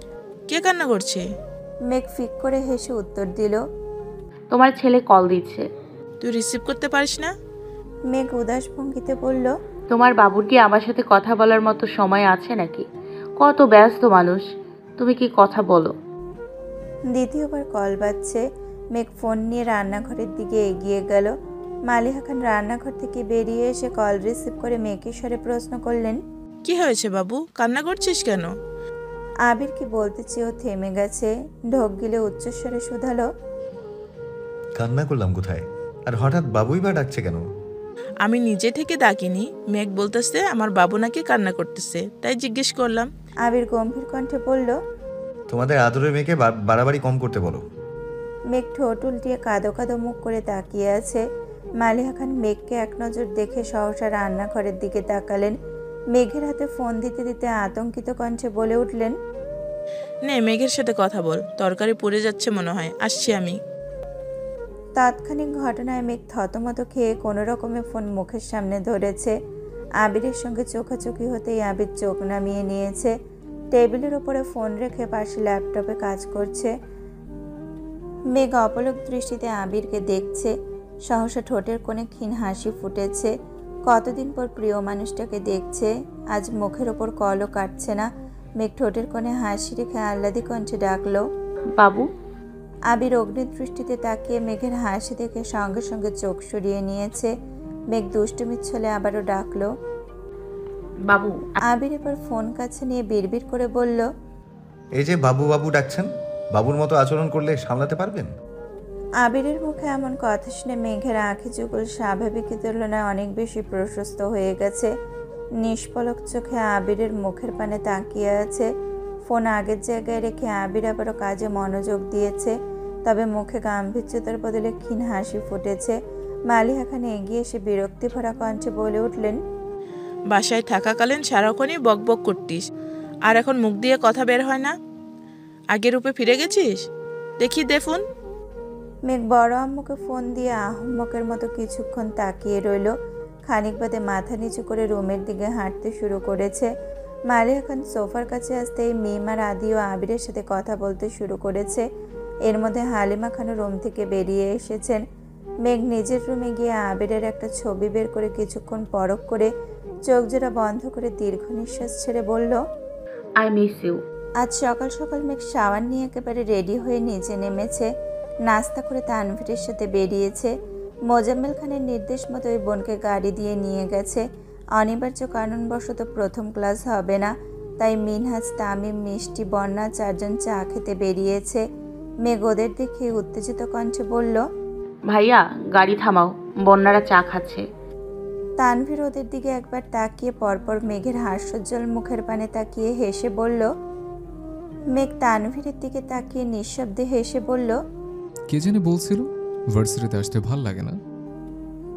কে কান্না করছে? মেঘ ফিক করে হেসে উত্তর দিল, তোমার ছেলে কল দিচ্ছে। তুই রিসিভ করতে পারিস না? মেঘ উদাস ভঙ্গিতে বলল, তোমার বাবুর কি আমার সাথে কথা বলার মতো সময় আছে নাকি? কত ব্যস্ত মানুষ, তুমি কি কথা বলো? দ্বিতীয়বার কল বাজছে। মেঘ ফোন নিয়ে রান্নাঘরের দিকে এগিয়ে গেল। মালিহা খান রান্নাঘর থেকে বেরিয়ে এসে কল রিসিভ করে মেঘের স্বরে প্রশ্ন করলেন, কি হয়েছে বাবু, কান্না করছিস কেন? আবির কি বলতে চেয়েও থেমে গেছে। ঢোক গিলে উচ্চস্বরে শুধালো, কান্না করলাম কোথায়? আর হঠাৎ বাবুই বা ডাকছে কেন? আমি নিজে থেকে ডাকিনি, মেঘ বলতেছে আমার বাবু নাকি কান্না করতেছে, তাই জিজ্ঞেস করলাম। আবির গম্ভীর কণ্ঠে বলল, তোমাদের আদরের মেয়েকে বাড়াবাড়ি কম করতে বলো। মেঘ ঠোঁট উল্টিয়ে কাঁদো কাঁদো মুখ করে তাকিয়ে আছে। মালিহা খান মেঘকে এক নজর দেখে সহসা রান্নাঘরের দিকে তাকালেন। মেঘের হাতে ফোন দিতে দিতে আতঙ্কিত কণ্ঠে বলে উঠলেন, নে মেঘের সাথে কথা বল, তরকারি পুড়ে যাচ্ছে মনে হয়, আসছি আমি। তাৎক্ষণিক ঘটনায় মেঘ থতমত খেয়ে কোনো রকমে ফোন মুখের সামনে ধরেছে। আবিরের সঙ্গে চোখাচোখি হতেই আবির চোখ নামিয়ে নিয়েছে। টেবিলের ওপরে ফোন রেখে পাশে ল্যাপটপে কাজ করছে। মেঘ অপলক দৃষ্টিতে আবিরকে দেখছে। সহসা ঠোঁটের কোণে ক্ষীণ হাসি ফুটেছে। কতদিন পর প্রিয় মানুষটাকে দেখছে। আজ মুখের ওপর কলও কাটছে না। মেঘ ঠোঁটের কোণে হাসি রেখে আহ্লাদি কণ্ঠে ডাকলো, বাবু। আবির অগ্নিদৃষ্টিতে তাকিয়ে মেঘের হাসি দেখে সঙ্গে সঙ্গে চোখ সরিয়ে নিয়েছে। মেঘ দুষ্টুমির ছলে আবারও ডাকলো, বাবু। আবির এবার ফোন কাছে নিয়ে বিড়বিড় করে বলল, এই যে বাবু বাবু ডাকছেন, বাবুর মতো আচরণ করলে সামলাতে পারবেন? আবিরের মুখে এমন কথা শুনে মেঘের আঁখি যুগল স্বাভাবিকের তুলনায় অনেক বেশি প্রশস্ত হয়ে গেছে। নিষ্পলক চোখে আবিরের মুখের পানে তাকিয়ে আছে। ফোন আগের জায়গায় রেখে আবির আবারও কাজে মনোযোগ দিয়েছে। তবে মুখে গাম্ভীর্যতার বদলে ক্ষীণ হাসি ফুটেছে। মালিহা খান এগিয়ে এসে বিরক্তি ভরা কণ্ঠে বলে উঠলেন, বাসায় থাকাকালীন সারাক্ষণই বকবক করতিস, আর এখন মুখ দিয়ে কথা বের হয় না? আগের রূপে ফিরে গেছিস? দেখি দে ফোন। মেঘ বড় আম্মুকে ফোন দিয়ে আহম্মকের মতো কিছুক্ষণ তাকিয়ে রইল। খানিক বাদে মাথা নিচু করে রুমের দিকে হাঁটতে শুরু করেছে। মালিহা খান সোফার কাছে আসতেই মিম আর আদি ও আবিরের সাথে কথা বলতে শুরু করেছে। এর মধ্যে হালিমা খানও রুম থেকে বেরিয়ে এসেছেন। মেঘ নিজের রুমে গিয়ে আবিরের একটা ছবি বের করে কিছুক্ষণ পরখ করে চোখ জোড়া বন্ধ করে দীর্ঘ নিঃশ্বাস ছেড়ে বলল, আই মিস ইউ। আজ সকাল সকাল মেঘ শাওয়ার নিয়ে একেবারে রেডি হয়ে নিচে নেমেছে। নাস্তা করে তানভীরের সাথে বেরিয়েছে। মোজাম্মেল খানের নির্দেশ মতো ওই বোনকে গাড়ি দিয়ে নিয়ে গেছে। অনিবার্য কারণবশত প্রথম ক্লাস হবে না, তাই মিনহাজ, তামিম, মিষ্টি, বন্যা চারজন চা খেতে বেরিয়েছে। মেঘ ওদের দেখে উত্তেজিত কণ্ঠে বলল, ভাইয়া গাড়ি থামাও, বন্যারা চা খাচ্ছে। তানভীর ওদের দিকে একবার তাকিয়ে পরপর মেঘের হাস্যোজ্জ্বল মুখের পানে তাকিয়ে হেসে বলল। মেঘ তানভীরের দিকে তাকিয়ে নিঃশব্দে হেসে বলল, কে জানে বলছিল ভার্সিটিতে আসতে ভাল লাগে না।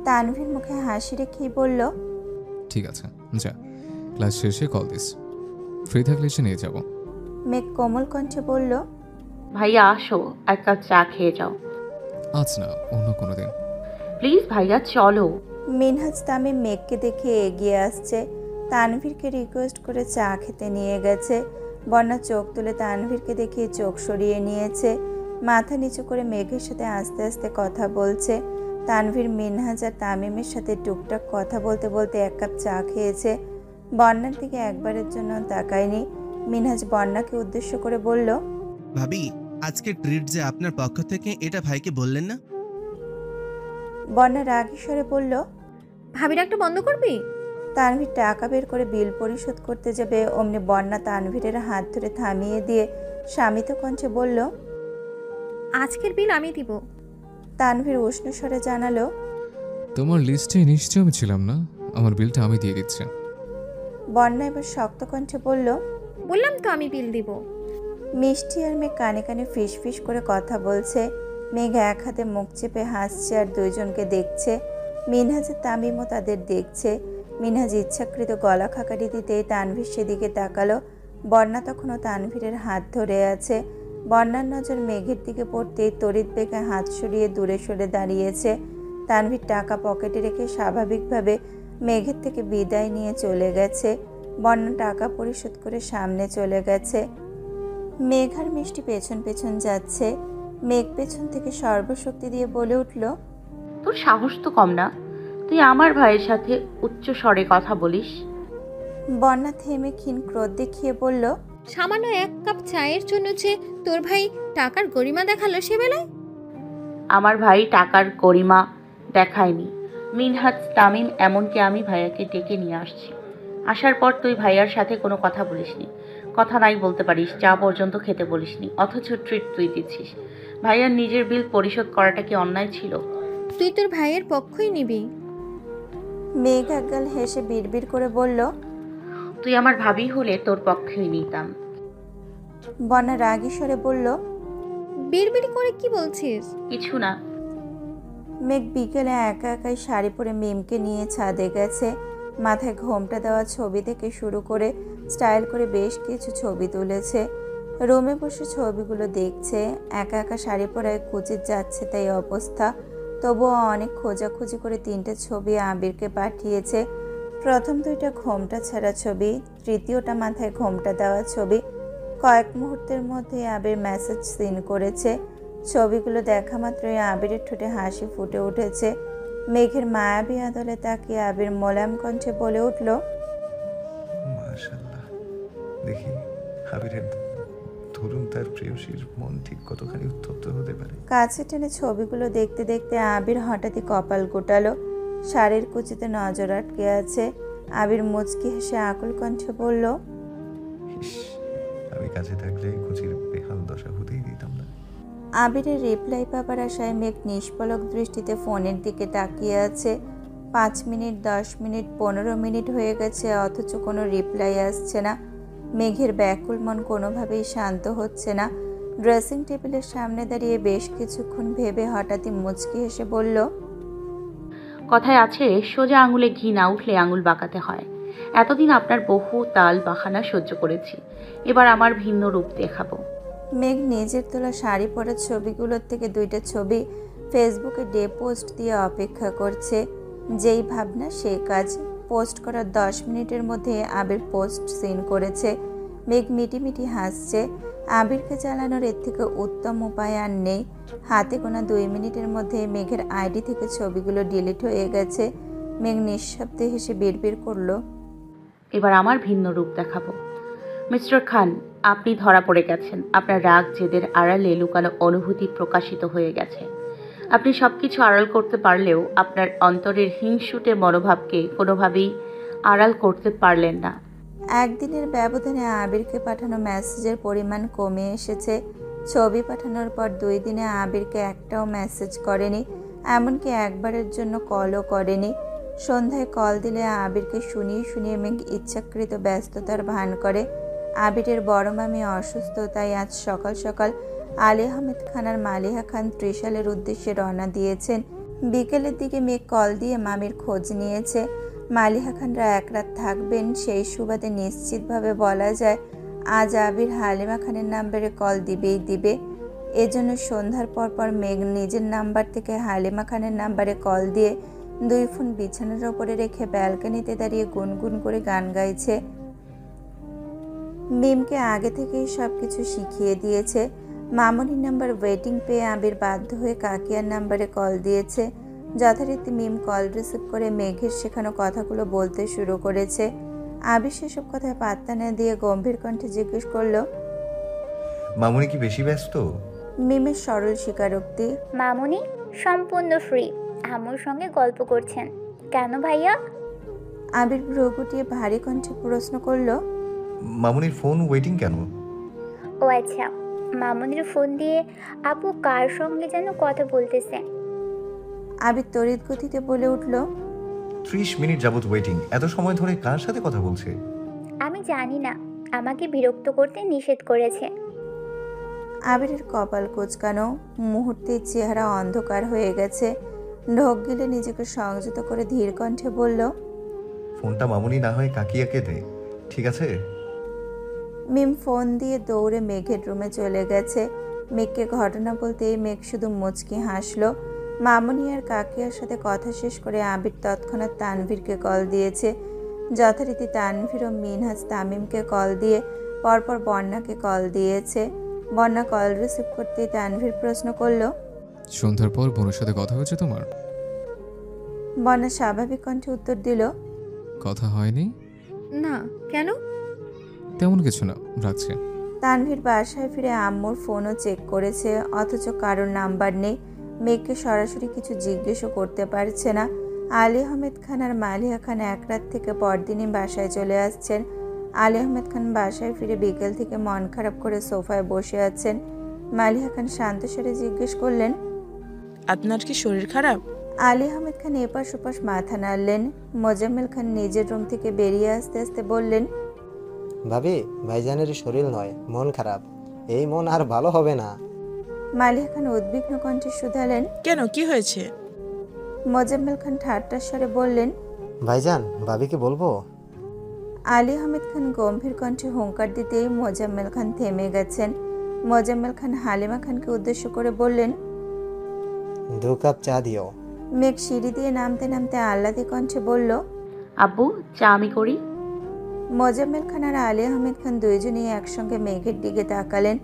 তানভীর মুখে হাসি রেখেই বলল, ঠিক আছে যা, ক্লাস শেষে কল দিস, ফ্রি থাকলে এসে নিয়ে যাব। মেঘ কোমল কণ্ঠে বলল, ভাইয়া আসো, এক কাপ চা খেয়ে যাও। আজ না, অন্য কোনো দিন। প্লিজ ভাইয়া চলো। মিনহাজ তামিম মেঘকে দেখে এগিয়ে আসছে। তানভীরকে রিকোয়েস্ট করে চা খেতে নিয়ে গেছে। বন্যা চোখ তুলে তানভীরকে দেখিয়ে চোখ সরিয়ে নিয়েছে। মাথা নিচু করে মেঘের সাথে আস্তে আস্তে কথা বলছে। তানভীর মিনহাজ আর তামিমের সাথে টুকটাক কথা বলতে বলতে এক কাপ চা খেয়েছে। বন্যার দিকে একবারের জন্য তাকায়নি। মিনহাজ বন্যাকে উদ্দেশ্য করে বলল, ভাবি আজকে ট্রিট যে আপনার পক্ষ থেকে, এটা ভাইকে বললেন না? বন্যা রাগী স্বরে বলল, ভাবি ডাকটা বন্ধ করবি? তানভীর টাকা বের করে বিল পরিশোধ করতে যাবে, অমনি বন্যা তানভীরের হাত ধরে থামিয়ে দিয়ে শামিত কণ্ঠে বলল, আজকের বিল আমি দিব। তানভীর উষ্ণ স্বরে জানালো, তোমার লিস্টে নিশ্চয় আমি ছিলাম না, আমার বিলটা আমি দিয়ে দিচ্ছি। বন্যা এবার শক্ত কণ্ঠে বলল, বললাম তো আমি বিল দিব। মিষ্টি আর মেঘ কানে কানে ফিস ফিস করে কথা বলছে। মেঘ এক হাতে মুখ চেপে হাসছে আর দুইজনকে দেখছে। মিনহাজের তামিমও তাদের দেখছে। মিনহাজ ইচ্ছাকৃত গলা খাকারি দিতেই তানভীর সেদিকে তাকালো। বন্যা তখনও তানভীরের হাত ধরে আছে। বন্যার নজর মেঘের দিকে পড়তেই তড়িৎ বেগে হাত সরিয়ে দূরে সরে দাঁড়িয়েছে। তানভীর টাকা পকেটে রেখে স্বাভাবিকভাবে মেঘের থেকে বিদায় নিয়ে চলে গেছে। বন্যা টাকা পরিশোধ করে সামনে চলে গেছে। মেঘ আর মিষ্টি পেছন পেছন যাচ্ছে। মেঘ পেছন থেকে সর্বশক্তি দিয়ে বলে উঠল, তোর সাহস তো কম না, তুই আমার ভাইয়ের সাথে উচ্চ স্বরে কথা বলিস। বন্যা থেমে ক্ষীণ ক্রোধ দেখিয়ে বলল, সামান্য এক কাপ চায়ের জন্য যে তোর ভাই টাকার গরিমা দেখালো সে বেলায়? আমার ভাই টাকার গরিমা দেখায়নি। মিনহাজ, তামিম, এমনকি আমি ভাইয়াকে ডেকে নিয়ে আসছি। আসার পর তুই ভাইয়ার সাথে কোনো কথা বলিসনি, কথা নাই বলতে পারিস, চা পর্যন্ত খেতে বলিসনি, অথচ ট্রিট তুই দিচ্ছিস। ভাইয়ার নিজের বিল পরিশোধ করাটা কি অন্যায় ছিল? তুই তোর ভাইয়ের পক্ষই নিবি। মেঘ একগাল হেসে বিড়বিড় করে বলল, তুই আমার ভাবি হলে তোর পক্ষেই নিতাম। বন্যা রাগী স্বরে বলল, বিড়বিড় করে কি বলছিস? কিছু না। মেঘ বিকেলে একা একাই শাড়ি পরে মিমকে নিয়ে ছাদে গেছে। মাথায় ঘোমটা দেওয়া ছবি থেকে শুরু করে স্টাইল করে বেশ কিছু ছবি তুলেছে। রুমে বসে ছবিগুলো দেখছে। একা একা শাড়ি পরায় কুচিত যাচ্ছে তাই অবস্থা। তবুও অনেক খোঁজাখুঁজি করে 3টে ছবি আবিরকে পাঠিয়েছে। প্রথম 2টা ঘোমটা ছাড়া ছবি, তৃতীয়টা মাথায় ঘোমটা দেওয়া ছবি। কয়েক মুহূর্তের মধ্যে আবির মেসেজ সিন করেছে। ছবিগুলো দেখা মাত্রই আবিরের ঠোঁটে হাসি ফুটে উঠেছে। মেঘের মায়াবী আদলে তাকিয়ে আবির মোলায়েম কণ্ঠে বলে উঠল, মাশাআল্লাহ, দেখি আবিরের ধরুন তার প্রেয়সীর মন ঠিক কতখানি উত্তপ্ত হতে পারে। কাছে টেনে ছবিগুলো দেখতে দেখতে আবির হঠাৎই কপাল গোটালো। শাড়ির কুচিতে নজর আটকে আছে। আবির মুচকি হেসে আকুল কণ্ঠে বলল, ইস, আমি কাছে থাকলে কুচির বেহাল দশা হতেই দিতাম না। আবিরের রিপ্লাই পাবার আশায় মেঘ নিষ্পলক দৃষ্টিতে ফোনের দিকে তাকিয়ে আছে। 5 মিনিট, 10 মিনিট, 15 মিনিট হয়ে গেছে, অথচ কোনো রিপ্লাই আসছে না। মেঘের ব্যাকুল মন কোনোভাবেই শান্ত হচ্ছে না। ড্রেসিং টেবিলের সামনে দাঁড়িয়ে বেশ কিছুক্ষণ ভেবে হঠাৎই মুচকি হেসে বলল, কথায় আছে, সোজা আঙুলে ঘি না উঠলে আঙুল বাঁকাতে হয়। এতদিন আপনার বহু তাল বাহানা সহ্য করেছি, এবার আমার ভিন্ন রূপ দেখাবো। মেঘ নিজের তোলা শাড়ি পরা ছবিগুলোর থেকে 2টা ছবি ফেসবুকে ডে পোস্ট দিয়ে অপেক্ষা করছে। যেই ভাবনা সেই কাজ। পোস্ট করার 10 মিনিটের মধ্যে আবির পোস্ট সিন করেছে। মেঘ মিটিমিটি হাসছে। আবিরকে চালানোর এর থেকে উত্তম উপায় আর নেই। হাতে গোনা 2 মিনিটের মধ্যে মেঘের আইডি থেকে ছবিগুলো ডিলিট হয়ে গেছে। মেঘ নিঃশব্দে হেসে বিড়বিড় করল, এবার আমার ভিন্ন রূপ দেখাবো। মিস্টার খান, আপনি ধরা পড়ে গেছেন। আপনার রাগ জেদের আড়ালে লুকানো অনুভূতি প্রকাশিত হয়ে গেছে। আপনি সবকিছু আড়াল করতে পারলেও আপনার অন্তরের হিংসুটে মনোভাবকে কোনোভাবেই আড়াল করতে পারলেন না। একদিনের ব্যবধানে আবিরকে পাঠানো মেসেজের পরিমাণ কমে এসেছে। ছবি পাঠানোর পর 2 দিনে আবিরকে একটাও মেসেজ করেনি, এমনকি একবারের জন্য কলও করেনি। সন্ধ্যায় কল দিলে আবিরকে শুনিয়ে শুনিয়ে মেঘ ইচ্ছাকৃত ব্যস্ততার ভান করে। আবিরের বড় মামি অসুস্থ, তাই আজ সকাল সকাল আলী আহমেদ খান আর মালিহা খান ত্রিশালের উদ্দেশ্যে রওনা দিয়েছেন। বিকেলের দিকে মেঘ কল দিয়ে মামির খোঁজ নিয়েছে। মালিহা খানরা এক রাত থাকবেন, সেই সুবাদে নিশ্চিতভাবে বলা যায় আজ আবির হালিমা খানের নাম্বারে কল দিবেই দিবে। এজন্য সন্ধ্যার পর মেঘ নিজের নাম্বার থেকে হালিমা খানের নাম্বারে কল দিয়ে 2 ফোন বিছানার ওপরে রেখে ব্যালকনিতে দাঁড়িয়ে গুনগুন করে গান গাইছে। মিমকে আগে থেকেই সব কিছু শিখিয়ে দিয়েছে। মামনির নাম্বার ওয়েটিং পেয়ে আবির বাধ্য হয়ে কাকিয়ার নাম্বারে কল দিয়েছে। যথারীতি মিম কল রিসিভ করে মেঘের শেখানো কথাগুলো বলতে শুরু করেছে। আবির সেসব কথায় পাত্তা না দিয়ে গম্ভীর কণ্ঠে জিজ্ঞেস করলো, মামুনি কি বেশি ব্যস্ত? মিমের সরল স্বীকারোক্তি। মামুনি সম্পূর্ণ ফ্রি, আম্মুর সঙ্গে গল্প করছেন। কেন ভাইয়া? আবির ভ্রু গুটিয়ে ভারী কণ্ঠে প্রশ্ন করলো, মামুনির ফোন ওয়েটিং কেন? ও আচ্ছা, মামুনির ফোন দিয়ে আপু কার সঙ্গে যেন কথা বলতেছে। আবির তড়িৎ গতিতে বলে উঠল, 30 মিনিট যাবত ওয়েটিং। এত সময় ধরে কার সাথে কথা বলছে? আমি জানি না, আমাকে বিরক্ত করতে নিষেধ করেছে। আবিরের কপাল কোঁচকানো, মুহূর্তের চেহারা অন্ধকার হয়ে গেছে। ঢোক গিলে নিজেকে সংযত করে ধীর কণ্ঠে বলল, ফোনটা মামুনি না হয় কাকিয়াকে দে, ঠিক আছে? মিম ফোন দিয়ে দৌড়ে মেঘের রুমে চলে গেছে। মেঘকে ঘটনা বলতেই মেঘ শুধু মুচকি হাসলো। মামুনি আর কাকিয়ার সাথে কথা শেষ করে আবির তৎক্ষণাৎ তানভীরকে কল দিয়েছে। যথারীতি তানভীর ও মিনহাজ তামিমকে কল দিয়ে পরপর বন্যাকে কল দিয়েছে। বন্যা কল রিসিভ করতেই তানভীর প্রশ্ন করলো, সন্ধ্যার পর বোনের সাথে কথা হয়েছে তোমার? বন্যা স্বাভাবিক কণ্ঠে উত্তর দিল, কথা হয়নি। না, কেন? তেমন কিছু না, রাখছি। তানভীর বাসায় ফিরে আম্মুর ফোনও চেক করেছে, অথচ কারোর নাম্বার নেই। মেঘকে সরাসরি কিছু জিজ্ঞেসও করতে পারছে না। আলী আহমেদ খান আর মালিহা খান এক রাত থেকে পরদিনই বাসায় চলে আসছেন। আলী আহমেদ খান বাসায় ফিরে বিকেল থেকে মন খারাপ করে সোফায় বসে আছেন। মালিহা খান শান্ত স্বরে জিজ্ঞেস করলেন, আপনার কি শরীর খারাপ? আলী আহমেদ খান এপাশ ওপাশ মাথা নাড়লেন। মোজাম্মেল খান নিজের রুম থেকে বেরিয়ে আসতে আসতে বললেন, ভাবি, ভাইজানের শরীর নয়, মন খারাপ। এই মন আর ভালো হবে না। মালিহা খান উদ্বিগ্ন কণ্ঠে শুধালেন, কেন, কি হয়েছে? মোজাম্মেল খান ঠাট্টার স্বরে বললেন, ভাইজান, ভাবিকে বলবো? আলী আহমেদ খান গম্ভীর কণ্ঠে হুঙ্কার দিতেই মোজাম্মেল খান থেমে গেছেন। মোজাম্মেল খান হালিমা খানকে উদ্দেশ্য করে বললেন, 2 কাপ চা দিও। মেঘ সিঁড়ি দিয়ে নামতে নামতে আহ্লাদি কণ্ঠে বলল, আব্বু, চা আমি করি। মোজাম্মেল খান আর আলী আহমেদ খান দুইজনেই একসঙ্গে মেঘের দিকে তাকালেন।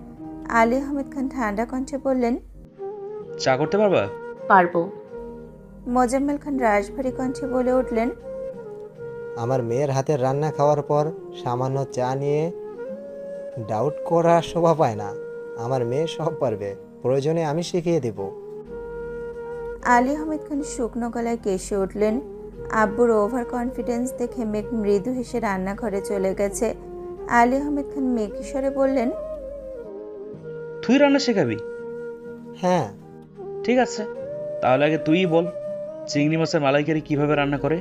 আলী আহমেদ খান ঠান্ডা কণ্ঠে বললেন, চা করতে পারবা? পারবো। মোজাম্মেল খান রাশভারী কণ্ঠে বলে উঠলেন, আমার মেয়ের হাতের রান্না খাওয়ার পর সামান্য চা নিয়ে ডাউট করা শোভা পায় না। আমার মেয়ে সব পারবে, প্রয়োজনে আমি শিখিয়ে দেব। আলী আহমেদ খান শুকনো গলায় কেসে উঠলেন। আব্বুর ওভার কনফিডেন্স দেখে মেঘ মৃদু হেসে রান্নাঘরে চলে গেছে। আলী আহমেদ খান মেঘিস্বরে বললেন, তুই রান্না শেখাবি? হ্যাঁ। ঠিক আছে, তাহলে আগে তুই বল চিংড়ি মাছের মালাইকারি কিভাবে রান্না করে?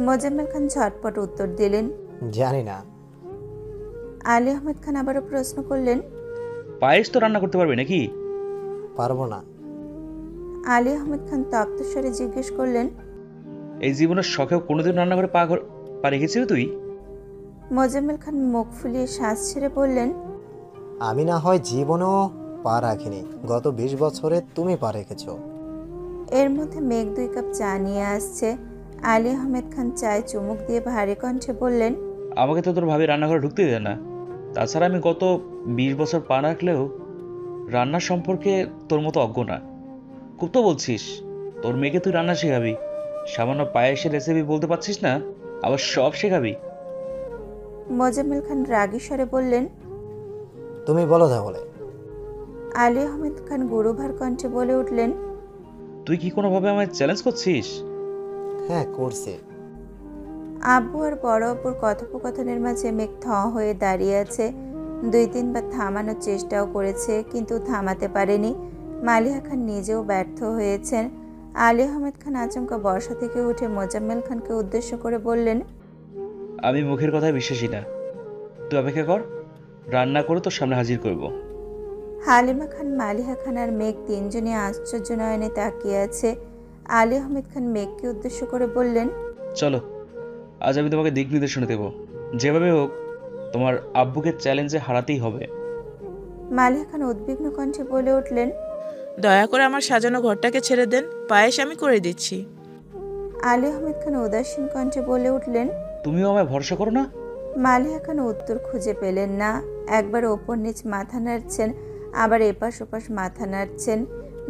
মোজাম্মেল খান ঝটপট উত্তর দিলেন, জানি না। আলী আহমেদ খান আবারও প্রশ্ন করলেন, পায়েস তো রান্না করতে পারবে নাকি? পারবো না। আলী আহমেদ খান তপ্ত স্বরে জিজ্ঞেস করলেন, এই জীবনের শখেও কোনোদিন রান্না করে পা রেখেছিস তুই? মোজাম্মেল খান মুখ ফুলিয়ে শ্বাস ছেড়ে বললেন, আমি না হয় জীবনেও পা রাখিনি, গত 20 বছরে তুমি পা রেখেছো। এর মধ্যে মেঘ 2 কাপ চা নিয়ে আসছে। আলী আহমেদ খান চায় চুমুক দিয়ে ভারী কণ্ঠে বললেন, আমাকে তো তোর ভাবি রান্নাঘরে ঢুকতে দেয় না। তাছাড়া আমি গত 20 বছর পা রাখলেও রান্নার সম্পর্কে তোর মতো অজ্ঞ না। খুব তো বলছিস তোর মেয়েকে তুই রান্না শেখাবি, সামান্য পায়েসের রেসিপি বলতে পারছিস না, আবার সব শেখাবি। মোজাম্মেল খান রাগী স্বরে বললেন। তুমি বলো তাহলে। আলী আহমেদ খান গুরুভার কণ্ঠে বলে উঠলেন। তুই কি কোনোভাবে আমায় চ্যালেঞ্জ করছিস? হ্যাঁ করছি। আব্বু আর বড় আব্বুর কথোপকথনের মাঝে মেঘ থ হয়ে দাঁড়িয়ে আছে। 2-3 বার থামানোর চেষ্টাও করেছে, কিন্তু থামাতে পারেনি। মালিহা খান নিজেও ব্যর্থ হয়েছেন। আলী আহমেদ খান আচমকা বসা থেকে উঠে মোজাম্মেল খানকে উদ্দেশ্য করে বললেন। আমি মুখের কথায় বিশ্বাসী না, তুই অপেক্ষা কর, রান্না করে তোর সামনে হাজির করব। হালিমা খান, মালিহা খান আর মেঘ তিনজনই আশ্চর্য নয়নে তাকিয়ে আছে। আলী আহমেদ খান মেঘকে উদ্দেশ্য করে বললেন। চলো, আজ আমি তোমাকে দিক নির্দেশনা দেবো, যেভাবে হোক তোমার আব্বুকে চ্যালেঞ্জে হারাতেই হবে। মালিহা খান উদ্বিগ্ন কণ্ঠে বলে উঠলেন। দয়া করে আমার সাজানো ঘরটাকে ছেড়ে দেন, পায়েস আমি করে দিচ্ছি। আলী আহমেদ খান উদাসীন কণ্ঠে বলে উঠলেন। তুমিও আমায় ভরসা করো না? মালিহা খান উত্তর খুঁজে পেলেন না। একবার ওপর নিচ মাথা নাড়ছেন, আবার এপাশ ওপাশ মাথা নাড়ছেন।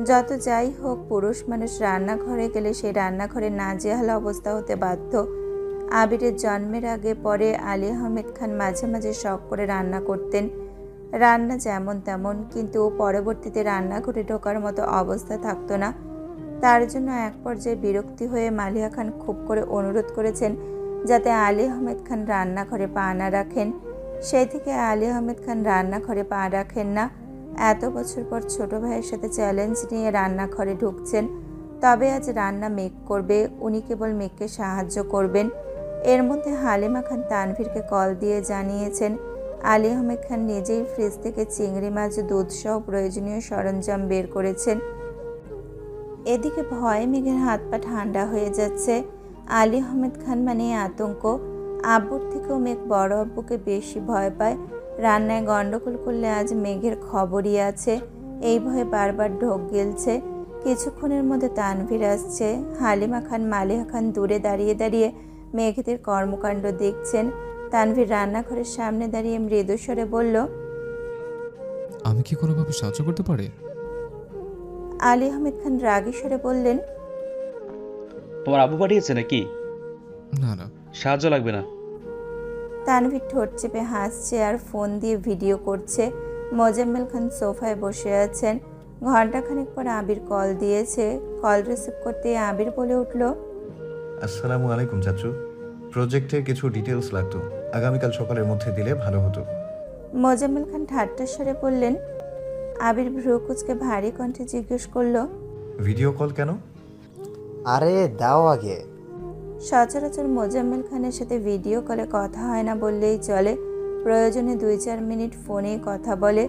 যত যাই হোক, পুরুষ মানুষ রান্নাঘরে গেলে সেই রান্নাঘরে নাজেহাল অবস্থা হতে বাধ্য। আবিরের জন্মের আগে পরে আলী আহমেদ খান মাঝে মাঝে শখ করে রান্না করতেন। রান্না যেমন তেমন, কিন্তু পরবর্তীতে রান্নাঘরে ঢোকার মতো অবস্থা থাকতো না। তার জন্য এক পর্যায়ে বিরক্তি হয়ে মালিহা খান খুব করে অনুরোধ করেছেন যাতে আলী আহমেদ খান রান্নাঘরে পা না রাখেন। সেই থেকে আলী আহমেদ খান রান্নাঘরে পা রাখেন না। এত বছর পর ছোট ভাইয়ের সাথে চ্যালেঞ্জ নিয়ে রান্নাঘরে ঢুকছেন। তবে আজ রান্না মেঘ করবে, উনি কেবল মেঘকে সাহায্য করবেন। এর মধ্যে হালিমা খান তানভীরকে কল দিয়ে জানিয়েছেন আলী আহমেদ খান নিজেই ফ্রিজ থেকে চিংড়ি মাছ, দুধ সহ প্রয়োজনীয় সরঞ্জাম বের করেছেন। এদিকে ভয়ে মেঘের হাত পা ঠান্ডা হয়ে যাচ্ছে। আলী আহমেদ খান মানে আতঙ্ক। আব্বুর থেকেও মেঘ বড় আব্বুকে বেশি ভয় পায়। রান্নায় গন্ডগোল করলে আজ মেঘের খবরই আছে, এই ভয়ে বারবার ঢোক গিলছে। কিছুক্ষণের মধ্যে তানভীর আসছে। হালিমা খান, মালিহা খান দূরে দাঁড়িয়ে দাঁড়িয়ে মেঘেদের কর্মকাণ্ড দেখছেন। তানভীর রান্নাঘরের সামনে দাঁড়িয়ে মৃদুস্বরে বলল। আমি কি কোনোভাবে সাহায্য করতে পারি? আলী আহমেদ খান রাগী স্বরে বললেন। তোমার আব্বু পাঠিয়েছে নাকি? না না, সাহায্য লাগবে না। তানভীর ঠোঁট চেপে হাসছে আর ফোন দিয়ে ভিডিও করছে। মোজাম্মেল খান সোফায় বসে আছেন। ঘণ্টাখানেক পর আবির কল দিয়েছে। কল রিসিভ করতে আবির বলে উঠল। আসসালামু আলাইকুম চাচু, প্রজেক্টের কিছু ডিটেলস লাগতো, আগামীকাল সকালের মধ্যে দিলে ভালো হতো। মোজাম্মেল খান ঠাট্টার স্বরে বললেন। আবির ভ্রুকুচকে ভারী কণ্ঠে জিজ্ঞেস করলো। ভিডিও কল কেন? আরে দাও আগে। সচরাচর মোজাম্মেল খানের সাথে ভিডিও কলে কথা হয় না বললেই চলে। প্রয়োজনে 2-4 মিনিট ফোনেই কথা বলে।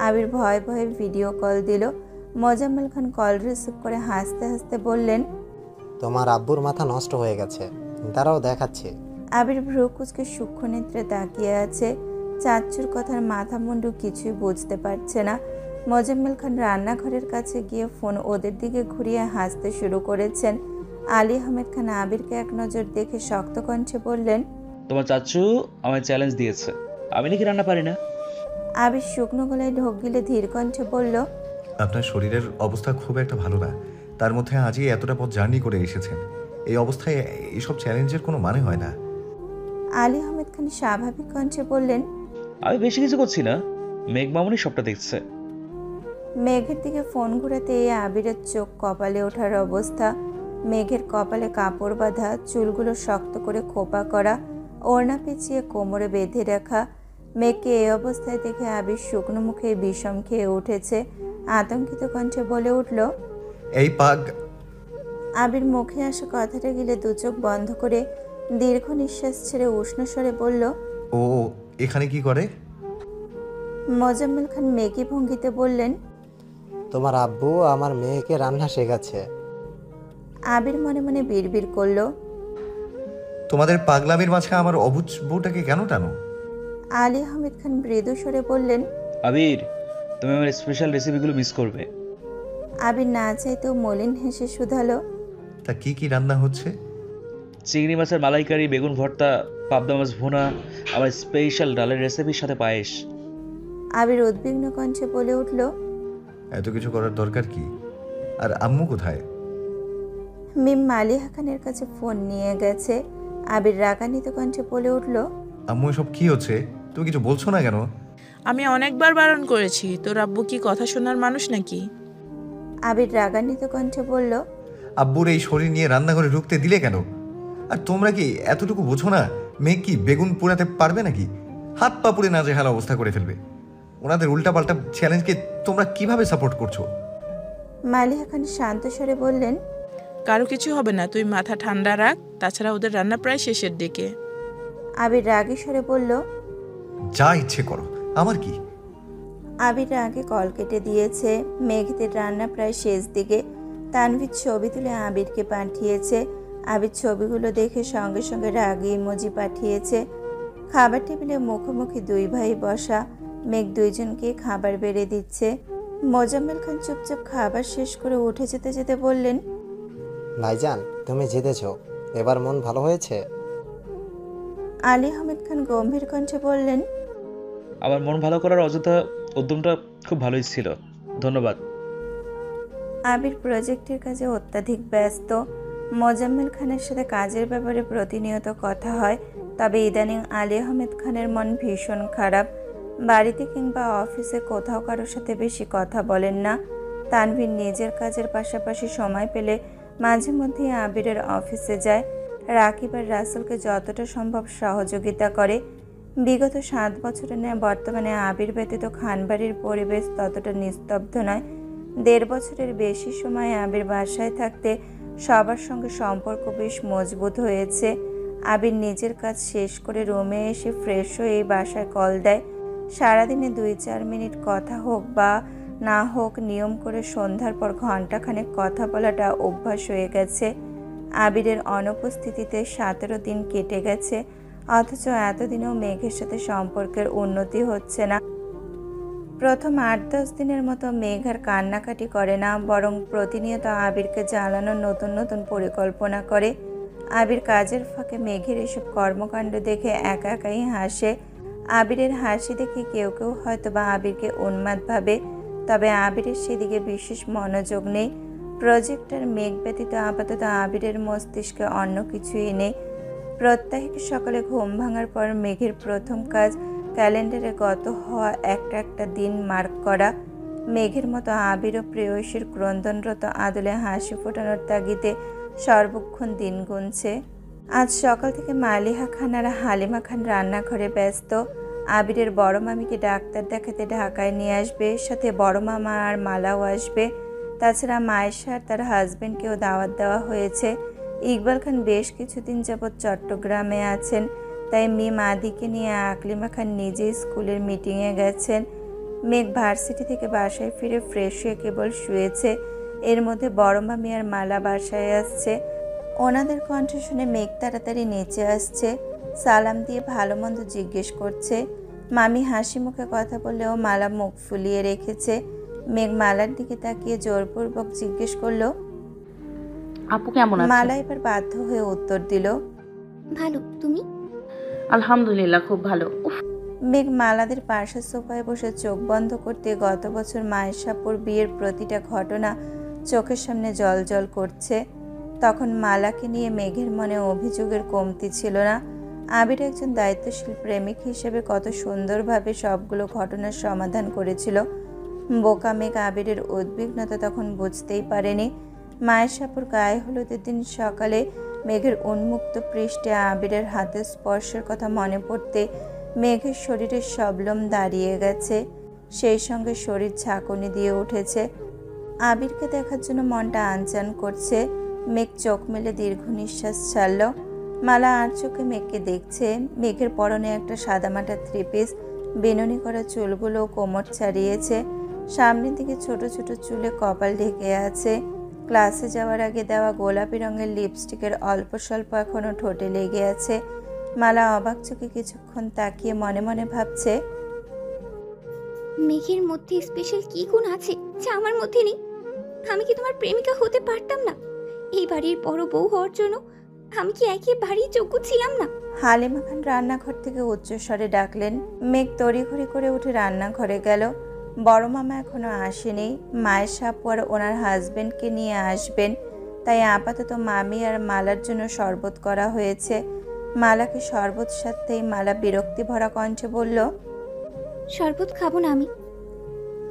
আবির ভয়ে ভয়ে ভিডিও কল দিল। মোজাম্মেল খান কল রিসিভ করে হাসতে হাসতে বললেন। তোমার আব্বুর মাথা নষ্ট হয়ে গেছে, দাঁড়াও দেখাচ্ছি। আবির ভ্রুকুচকে সূক্ষ্ম নেত্রে তাকিয়ে আছে। চাচ্চুর কথার মাথা মুন্ডু কিছুই বুঝতে পারছে না। মোজাম্মেল খান রান্নাঘরের কাছে গিয়ে ফোন ওদের দিকে ঘুরিয়ে হাসতে শুরু করেছেন। আলী আহমেদ খান আবিরকে এক নজর দেখে শক্ত কণ্ঠে বললেন। তোমার চাচু আমায় চ্যালেঞ্জ দিয়েছে, আমি নাকি রান্না পারি না। আবির শুকনো গলায় ঢোক গিলে ধীর কণ্ঠে বলল। আপনার শরীরের অবস্থা খুব একটা ভালো না, তার মধ্যে আজই এতটা পথ জার্নি করে এসেছেন। এই অবস্থায় এইসব চ্যালেঞ্জের কোনো মানে হয় না। আলী আহমেদ খান স্বাভাবিক কণ্ঠে বললেন। আমি বেশি কিছু করছি না, মেঘ মামুনি সবটা দেখছে। মেঘের দিকে ফোন ঘুরাতে আবিরের চোখ কপালে ওঠার অবস্থা। মেঘের কপালে কাপড় বাঁধা, চুলগুলো শক্ত করে খোপা করা, ওড়না পেঁচিয়ে কোমরে বেঁধে রাখা। মেঘকে এই অবস্থায় দেখে আবির শুকনো মুখে বিষম খেয়ে উঠেছে। আতঙ্কিত কণ্ঠে বলে উঠল। এই পাগ। আবির মুখে আসা কথাটা গিলে দু চোখ বন্ধ করে দীর্ঘ নিঃশ্বাস ছেড়ে উষ্ণ স্বরে বলল। ও এখানে কি করে? মোজাম্মেল খান মেঘি ভঙ্গিতে বললেন। তোমার আব্বু আমার মেয়েকে রান্না শেখাচ্ছে। আবির মনে মনে বিড়বিড় করলো। তোমাদের পাগলামির মাঝে আমার অবুঝ বউটাকে কেন টানো? আলী আহমেদ খান মৃদু স্বরে বললেন। আবির, তুমি আমার স্পেশাল রেসিপিগুলো মিস করবে। আবির না চাইতেও মলিন হেসে শুধালো। তা কি কি রান্না হচ্ছে? চিংড়ি মাছের মালাইকারি, বেগুন ভর্তা, পাবদা মাছ ভুনা, আমার স্পেশাল ডালের রেসিপির সাথে পায়েস। আবির উদ্বিগ্ন কণ্ঠে বলে উঠল। এত কিছু করার দরকার কি? আর আম্মু কোথায়? মিম মালিহা খানের কাছে ফোন নিয়ে গেছে। আবির রাগান্বিত কণ্ঠে বলে উঠল। আম্মু এসব কি হচ্ছে? তুমি কিছু বলছো না কেন? আমি অনেকবার বারণ করেছি, তোর আব্বু কি কথা শোনার মানুষ নাকি? আবির রাগান্বিত কণ্ঠে বলল, আব্বুর এই শরীর নিয়ে রান্নাঘরে ঢুকতে দিলে কেন? আর তোমরা কি এতটুকু বোঝো না মেয়ে কি বেগুন পোড়াতে পারবে নাকি? হাত পা পুড়ে নাজেহাল অবস্থা করে ফেলবে। ওনাদের উল্টাপাল্টা চ্যালেঞ্জকে তোমরা কিভাবে সাপোর্ট করছো? মালিহা খান শান্ত স্বরে বললেন, কারো কিছু হবে না, তুই মাথা ঠান্ডা রাখ। তাছাড়া ওদের রান্না প্রায় শেষের দিকে। আবির রাগী স্বরে বলল, যা ইচ্ছে করো, আমার কি? আবির রাগে কল কেটে দিয়েছে। মেঘদের রান্না প্রায় শেষ দিকে। তানভীর ছবি তুলে আবিরকে পাঠিয়েছে। আবির ছবিগুলো দেখে সঙ্গে সঙ্গে রাগী ইমোজি পাঠিয়েছে। খাবার টেবিলে মুখোমুখি দুই ভাই বসা। মেঘ দুইজনকে খাবার বেড়ে দিচ্ছে। মোজাম্মেল খান চুপচাপ খাবার শেষ করে উঠে যেতে যেতে বললেন, ভাইজান, তুমি জিতেছ, এবার মন ভালো হয়েছে? আলী আহমেদ খান গম্ভীর কণ্ঠে বললেন, আমার মন ভালো করার অযথা উদ্যমটা খুব ভালোই ছিল, ধন্যবাদ। আবির প্রজেক্টের কাজে অত্যাধিক ব্যস্ত। মোজাম্মেল খানের সাথে কাজের ব্যাপারে প্রতিনিয়ত কথা হয়, তবে ইদানিং আলী আহমেদ খানের মন ভীষণ খারাপ। বাড়িতে কিংবা অফিসে কোথাও কারোর সাথে বেশি কথা বলেন না। তানভীর নিজের কাজের পাশাপাশি সময় পেলে মাঝে মধ্যে আবিরের অফিসে যায়। রাকিব আর রাসেলকে যতটা সম্ভব সহযোগিতা করে। বিগত 7 বছরের ন্যায় বর্তমানে আবির ব্যতীত খানবাড়ির পরিবেশ ততটা নিস্তব্ধ নয়। 1.5 বছরের বেশি সময় আবির বাসায় থাকতে সবার সঙ্গে সম্পর্ক বেশ মজবুত হয়েছে। আবির নিজের কাজ শেষ করে রুমে এসে ফ্রেশ হয়ে এই বাসায় কল দেয়। সারাদিনে 2-4 মিনিট কথা হোক বা না হোক নিয়ম করে সন্ধ্যার পর ঘণ্টাখানেক কথা বলাটা অভ্যাস হয়ে গেছে। আবিরের অনুপস্থিতিতে 17 দিন কেটে গেছে, অথচ এতদিনেও মেঘের সাথে সম্পর্কের উন্নতি হচ্ছে না। প্রথম 8-10 দিনের মতো মেঘ আর কান্নাকাটি করে না, বরং প্রতিনিয়ত আবিরকে জ্বালানোর নতুন নতুন পরিকল্পনা করে। আবির কাজের ফাঁকে মেঘের এসব কর্মকাণ্ড দেখে একা একাই হাসে। আবিরের হাসি দেখে কেউ কেউ হয়তো বা আবিরকে উন্মাদ ভাবে, তবে আবিরের সেদিকে বিশেষ মনোযোগ নেই। প্রজেক্টর মেঘ ব্যতীত আপাতত আবিরের মস্তিষ্কে অন্য কিছুই নেই। প্রত্যাহিক সকালে ঘুম ভাঙার পর মেঘের প্রথম কাজ ক্যালেন্ডারে গত হওয়া একটা দিন মার্ক করা। মেঘের মতো আবিরও প্রেয়সীর ক্রন্দনরত আদলে হাসি ফোটানোর তাগিদে সর্বক্ষণ দিন গুনছে। আজ সকাল থেকে মালিহা খান আর হালিমা খান রান্নাঘরে ব্যস্ত। আবিরের বড় মামিকে ডাক্তার দেখাতে ঢাকায় নিয়ে আসবে, সাথে বড় মামা আর মালাও আসবে। তাছাড়া মায়েশা আর তার হাজবেন্ডকেও দাওয়াত দেওয়া হয়েছে। ইকবাল খান বেশ কিছুদিন যাবৎ চট্টগ্রামে আছেন, তাই মেয়ে মাদিকে নিয়ে আকলিমা খান নিজেই স্কুলের মিটিংয়ে গেছেন। মেঘ ভার্সিটি থেকে বাসায় ফিরে ফ্রেশ হয়ে কেবল শুয়েছে। এর মধ্যে বড় মামি আর মালা বাসায় আসছে। ওনাদের কণ্ঠ শুনে মেঘ তাড়াতাড়ি নিচে আসছে, সালাম দিয়ে ভালো মন্দ জিজ্ঞেস করছে। মামি হাসি মুখে কথা বললেও মালা মুখ ফুলিয়ে রেখেছে। মেঘ মালার দিকে তাকিয়ে জোরপূর্বক জিজ্ঞেস করলো, আপু কেমন আছে? মালা এবার বাধ্য হয়ে উত্তর দিল, ভালো, তুমি? আলহামদুলিল্লাহ, খুব ভালো। মেঘ মালাদের পাশের সোফায় বসে চোখ বন্ধ করতে গত বছর মায়েশাপুর বিয়ের প্রতিটা ঘটনা চোখের সামনে জল করছে। তখন মালাকে নিয়ে মেঘের মনে অভিযোগের কমতি ছিল না। আবির একজন দায়িত্বশীল প্রেমিক হিসেবে কত সুন্দরভাবে সবগুলো ঘটনার সমাধান করেছিল। বোকা মেঘ আবিরের উদ্বিগ্নতা তখন বুঝতেই পারেনি। মায়েশাপুর গায়ে হলুদের দিন সকালে মেঘের উন্মুক্ত পৃষ্ঠে আবিরের হাতের স্পর্শের কথা মনে পড়তে মেঘের শরীরের সব লোম দাঁড়িয়ে গেছে, সেই সঙ্গে শরীর ঝাঁকুনি দিয়ে উঠেছে। আবিরকে দেখার জন্য মনটা আনচান করছে। মেঘ চোখ মেলে দীর্ঘ নিঃশ্বাস ছাড়ল। মালা আর চোখে মেঘকে দেখছে। মেঘের পরনে একটা সাদামাটা 3 পিস, বেনুনি করা চুলগুলো কোমর ছাড়িয়েছে। সামনের দিকে ছোট ছোট চুলে কপাল ঢেকে আছে। ক্লাসে যাওয়ার আগে দেওয়া গোলাপি রঙের লিপস্টিকের অল্প স্বল্প এখনো ঠোঁটে লেগে আছে। মালা অবাক চোখে কিছুক্ষণ তাকিয়ে মনে মনে ভাবছে, মেঘের মধ্যে স্পেশাল কি গুণ আছে যা আমার মধ্যে নেই? আমি কি তোমার প্রেমিকা হতে পারতাম না? এই বাড়ির বড় বউ হওয়ার জন্য আমি কি একেবারেই যোগ্য ছিলাম না? হালিমা খান রান্নাঘর থেকে উচ্চস্বরে ডাকলেন। মেঘ তড়িঘড়ি করে উঠে রান্নাঘরে গেল। বড় মামা এখনো আসেনি। মায়ের সাপু আর ওনার হাজবেন্ডকে নিয়ে আসবেন, তাই আপাতত মামি আর মালার জন্য শরবত করা হয়েছে। মালাকে শরবত সাথেই মালা বিরক্তি ভরা কণ্ঠে বলল, শরবত খাবো না আমি।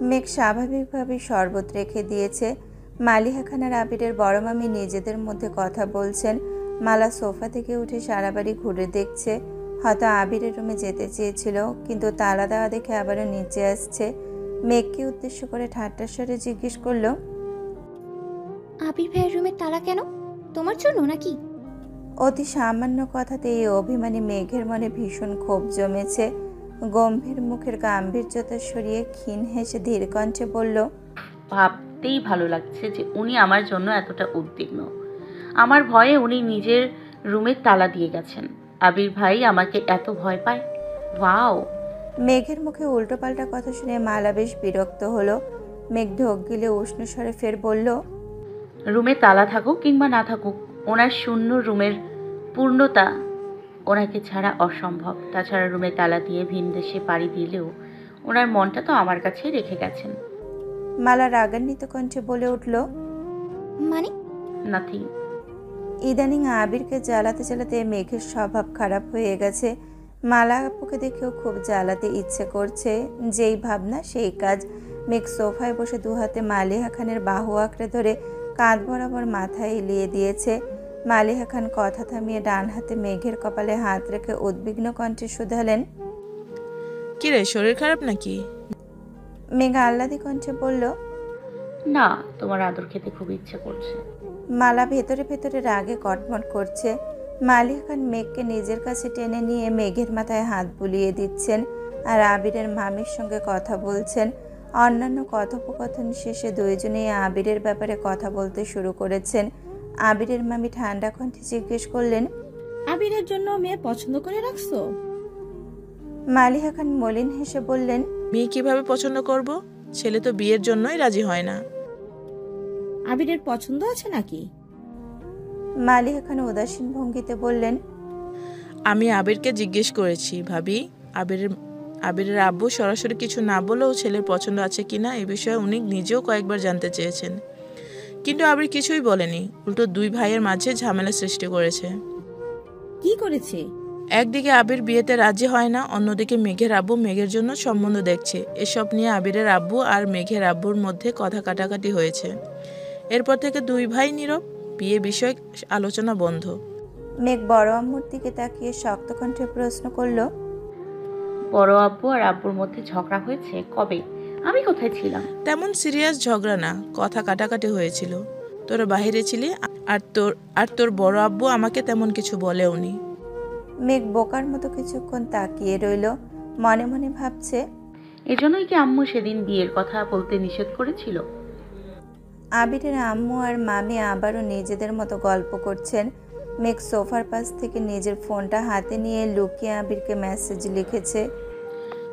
মেঘ স্বাভাবিকভাবে শরবত রেখে দিয়েছে। মালিহা খান আর আবিরের বড় মামি নিজেদের মধ্যে কথা বলছেন। মালা সোফা থেকে উঠে সারা বাড়ি ঘুরে দেখছে। হয়তো আবিরের রুমে যেতে চেয়েছিল, কিন্তু তালা দেওয়া দেখে আবারও নিচে আসছে। মেঘকে উদ্দেশ্য করে ঠাট্টার স্বরে জিজ্ঞেস করলো, আবির ভাইয়ের রুমের তালা কেন? তোমার জন্য নাকি? অতি সামান্য কথাতে এই অভিমানী মেঘের মনে ভীষণ ক্ষোভ জমেছে। গম্ভীর মুখের গাম্ভীর্যতা সরিয়ে ক্ষীণ হেসে ধীর কণ্ঠে বলল, ভাবতেই ভালো লাগছে যে উনি আমার জন্য এতটা উদ্বিগ্ন। আমার ভয়ে উনি নিজের রুমের তালা দিয়ে গেছেন। আবির ভাই আমাকে এত ভয় পায়? ওয়াও! মেঘের মুখে উল্টোপাল্টা কথা শুনে মালা বেশ বিরক্ত হলো। মেঘ ঢোক গিলে উষ্ণ স্বরে ফের বলল, রুমে তালা থাকুক কিংবা না থাকুক, ওনার শূন্য রুমের পূর্ণতা ওনাকে ছাড়া অসম্ভব। তাছাড়া রুমে তালা দিয়ে ভিন দেশে পাড়ি দিলেও ওনার মনটা তো আমার কাছেই রেখে গেছেন। মালা রাগান্বিত কণ্ঠে বলে উঠল, মানে? নাথিং। ইদানিং আবিরকে জ্বালাতে জ্বালাতে মেঘের স্বভাব খারাপ হয়ে গেছে। মালা আপুকে দেখেও খুব জ্বালাতে ইচ্ছে করছে। যেই ভাবনা সেই কাজ। মেঘ সোফায় বসে দুহাতে মালিহা খানের বাহু আঁকড়ে ধরে কাঁধ বরাবর মাথায় এলিয়ে দিয়েছে। মালিহা খান কথা থামিয়ে ডান হাতে মেঘের কপালে হাত রেখে উদ্বিগ্ন কণ্ঠে শুধালেন, কিরে, শরীর খারাপ নাকি? মেঘ আহ্লাদি কণ্ঠে বলল, না, তোমার আদর খেতে খুব ইচ্ছে করছে। মালা ভেতরে ভেতরে রাগে কটমট করছে। মালিহা খান মেঘকে নিজের কাছে টেনে নিয়ে মেঘের মাথায় হাত বুলিয়ে দিচ্ছেন আর আবিরের মামির সঙ্গে কথা বলছেন। অন্যান্য কথোপকথন শেষে দুইজনেই আবিরের ব্যাপারে কথা বলতে শুরু করেছেন। আবিরের মামি ঠান্ডা কণ্ঠে জিজ্ঞেস করলেন, আবিরের জন্য মেয়ে পছন্দ করে রাখছো? মালিহা খান মলিন হেসে বললেন, মেয়ে কিভাবে পছন্দ করব? ছেলে তো বিয়ের জন্যই রাজি হয় না। আবিরের পছন্দ আছে নাকি? মালিহা খান উদাসীন ভঙ্গিতে বললেন, আমি আবিরকে জিজ্ঞেস করেছি ভাবি। আবিরের আব্বু সরাসরি কিছু না বলেও ছেলের পছন্দ আছে কিনা এ বিষয়ে উনি নিজেও কয়েকবার জানতে চেয়েছেন, কিন্তু আবির কিছুই বলেনি। উল্টো দুই ভাইয়ের মাঝে ঝামেলা সৃষ্টি করেছে। কি করেছে? একদিকে আবির বিয়েতে রাজি হয় না, অন্যদিকে মেঘের আব্বু মেঘের জন্য সম্বন্ধ দেখছে। এসব নিয়ে আবিরের আব্বু আর মেঘের আব্বুর মধ্যে কথা কাটাকাটি হয়েছে। এরপর থেকে দুই ভাই নীরব, বিয়ে বিষয়ক আলোচনা বন্ধ। মেঘ বড় আম্মুর দিকে তাকিয়ে শক্ত কণ্ঠে প্রশ্ন করল, বড় আব্বু আর আব্বুর মধ্যে ঝগড়া হয়েছে কবে? আমি কোথায় ছিলাম? তেমন সিরিয়াস ঝগড়া না, কথা কাটাকাটি হয়েছিল। তোরা বাহিরে ছিলি আর তোর বড় আব্বু আমাকে তেমন কিছু বলেওনি। মেঘ বোকার মতো কিছুক্ষণ তাকিয়ে রইল। মনে মনে ভাবছে, এজন্যই কি আম্মু সেদিন বিয়ের কথা বলতে নিষেধ করেছিল? আবিরের আম্মু আর মামি আবারও নিজেদের মতো গল্প করছেন। মেঘ সোফার পাশ থেকে নিজের ফোনটা হাতে নিয়ে লুকিয়ে আবিরকে মেসেজ লিখেছে,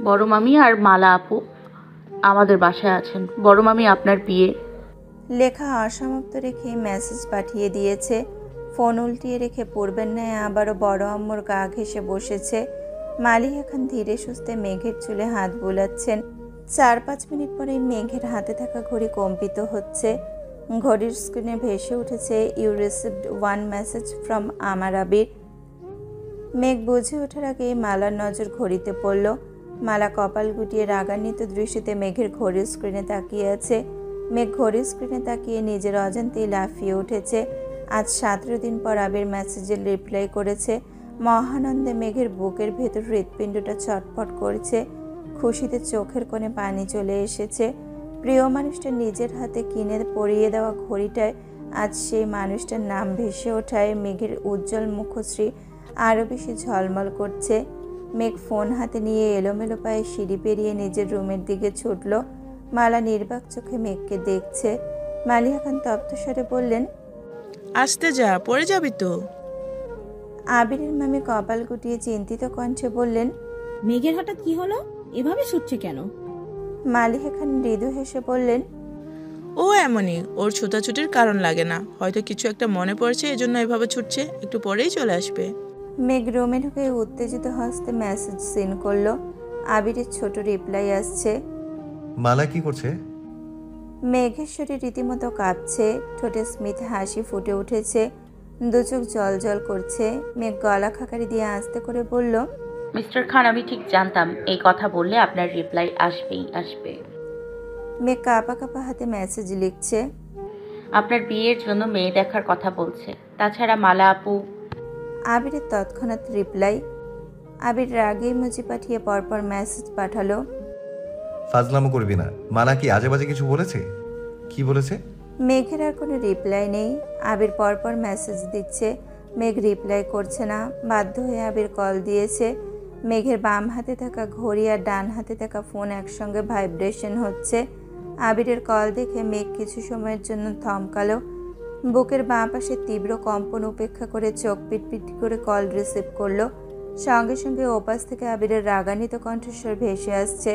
বড় মামি আর মালা আপু আমাদের বাসায় আছেন। বড় মামি আপনার বিয়ে। লেখা অসমাপ্ত রেখে মেসেজ পাঠিয়ে দিয়েছে। ফোন উল্টিয়ে রেখে পূর্বের ন্যায় আবারও বড় আম্মুর গা ঘেঁষে বসেছে। মালিহা খান ধীরে সুস্থে মেঘের চুলে হাত বুলাচ্ছেন। 4-5 মিনিট পরেই মেঘের হাতে থাকা ঘড়ি কম্পিত হচ্ছে। ঘড়ির স্ক্রিনে ভেসে উঠেছে, ইউ রিসিভড 1 মেসেজ ফ্রম আমার আবির। মেঘ বুঝে ওঠার আগেই মালার নজর ঘড়িতে পড়ল। মালা কপাল গুটিয়ে রাগান্বিত দৃষ্টিতে মেঘের ঘড়ির স্ক্রিনে তাকিয়ে আছে। মেঘ ঘড়ির স্ক্রিনে তাকিয়ে নিজের অজান্তেই লাফিয়ে উঠেছে। আজ 17 দিন পর আবির মেসেজের রিপ্লাই করেছে। মহানন্দে মেঘের বুকের ভেতর হৃৎপিণ্ডটা ছটফট করছে। খুশিতে চোখের কোণে পানি চলে এসেছে। প্রিয় মানুষটা নিজের হাতে কিনে পরিয়ে দেওয়া ঘড়িটায় আজ সেই মানুষটার নাম ভেসে ওঠায় মেঘের উজ্জ্বল মুখশ্রী আরও বেশি ঝলমল করছে। মেঘ ফোন হাতে নিয়ে এলোমেলো পায়ে সিঁড়ি পেরিয়ে নিজের রুমের দিকে ছুটল। মালা নির্বাক চোখে মেঘকে দেখছে। মালিহা খান তপ্ত স্বরে বললেন, আসতে যা, পড়ে যাবি তো। আবিরের মামি কপাল গুটিয়ে চিন্তিত কণ্ঠে বললেন, মেঘের হঠাৎ কি হলো? এভাবে ছুটছে কেন? মালিহা খান মৃদু হেসে বললেন, ও এমনই, ওর ছুটাছুটির কারণ লাগে না। হয়তো কিছু একটা মনে পড়ছে, এজন্য এভাবে ছুটছে। একটু পরেই চলে আসবে। মেঘ রুমে ঢুকে উত্তেজিত হস্তে মেসেজ সেন্ড করলো। আবিরের ছোট রিপ্লাই আসছে, মালা কি করছে? মেঘের শরীর রীতিমতো কাঁপছে, ঠোঁটে স্মিত হাসি ফুটে উঠেছে। দু চোখ জল জল করছে। মেঘ গলা খাকারি দিয়ে আস্তে করে বলল, মিস্টার খান, আমি ঠিক জানতাম এই কথা বললে আপনার রিপ্লাই আসবেই আসবে। মেঘ কাঁপা কাঁপা হাতে মেসেজ লিখছে। আপনার বিয়ের জন্য মেয়ে দেখার কথা বলছে। তাছাড়া মালা আপু। আবিরের তৎক্ষণাৎ রিপ্লাই। আবির রাগে ইমোজি পাঠিয়ে পরপর মেসেজ পাঠালো। ফাজলামো করবি না, মালা কি আজে বাজে কিছু বলেছে? কি বলেছে? মেঘের আর কোনো রিপ্লাই নেই। আবির পরপর মেসেজ দিচ্ছে, মেঘ রিপ্লাই করছে না। বাধ্য হয়ে আবির কল দিয়েছে। মেঘের বাম হাতে থাকা ঘড়ি আর ডান হাতে থাকা ফোন একসঙ্গে ভাইব্রেশন হচ্ছে। আবিরের কল দেখে মেঘ কিছু সময়ের জন্য থমকালো। বুকের বাঁ পাশে তীব্র কম্পন উপেক্ষা করে চোখ পিটপিট করে কল রিসিভ করলো। সঙ্গে সঙ্গে ওপাশ থেকে আবিরের রাগান্বিত কণ্ঠস্বর ভেসে আসছে।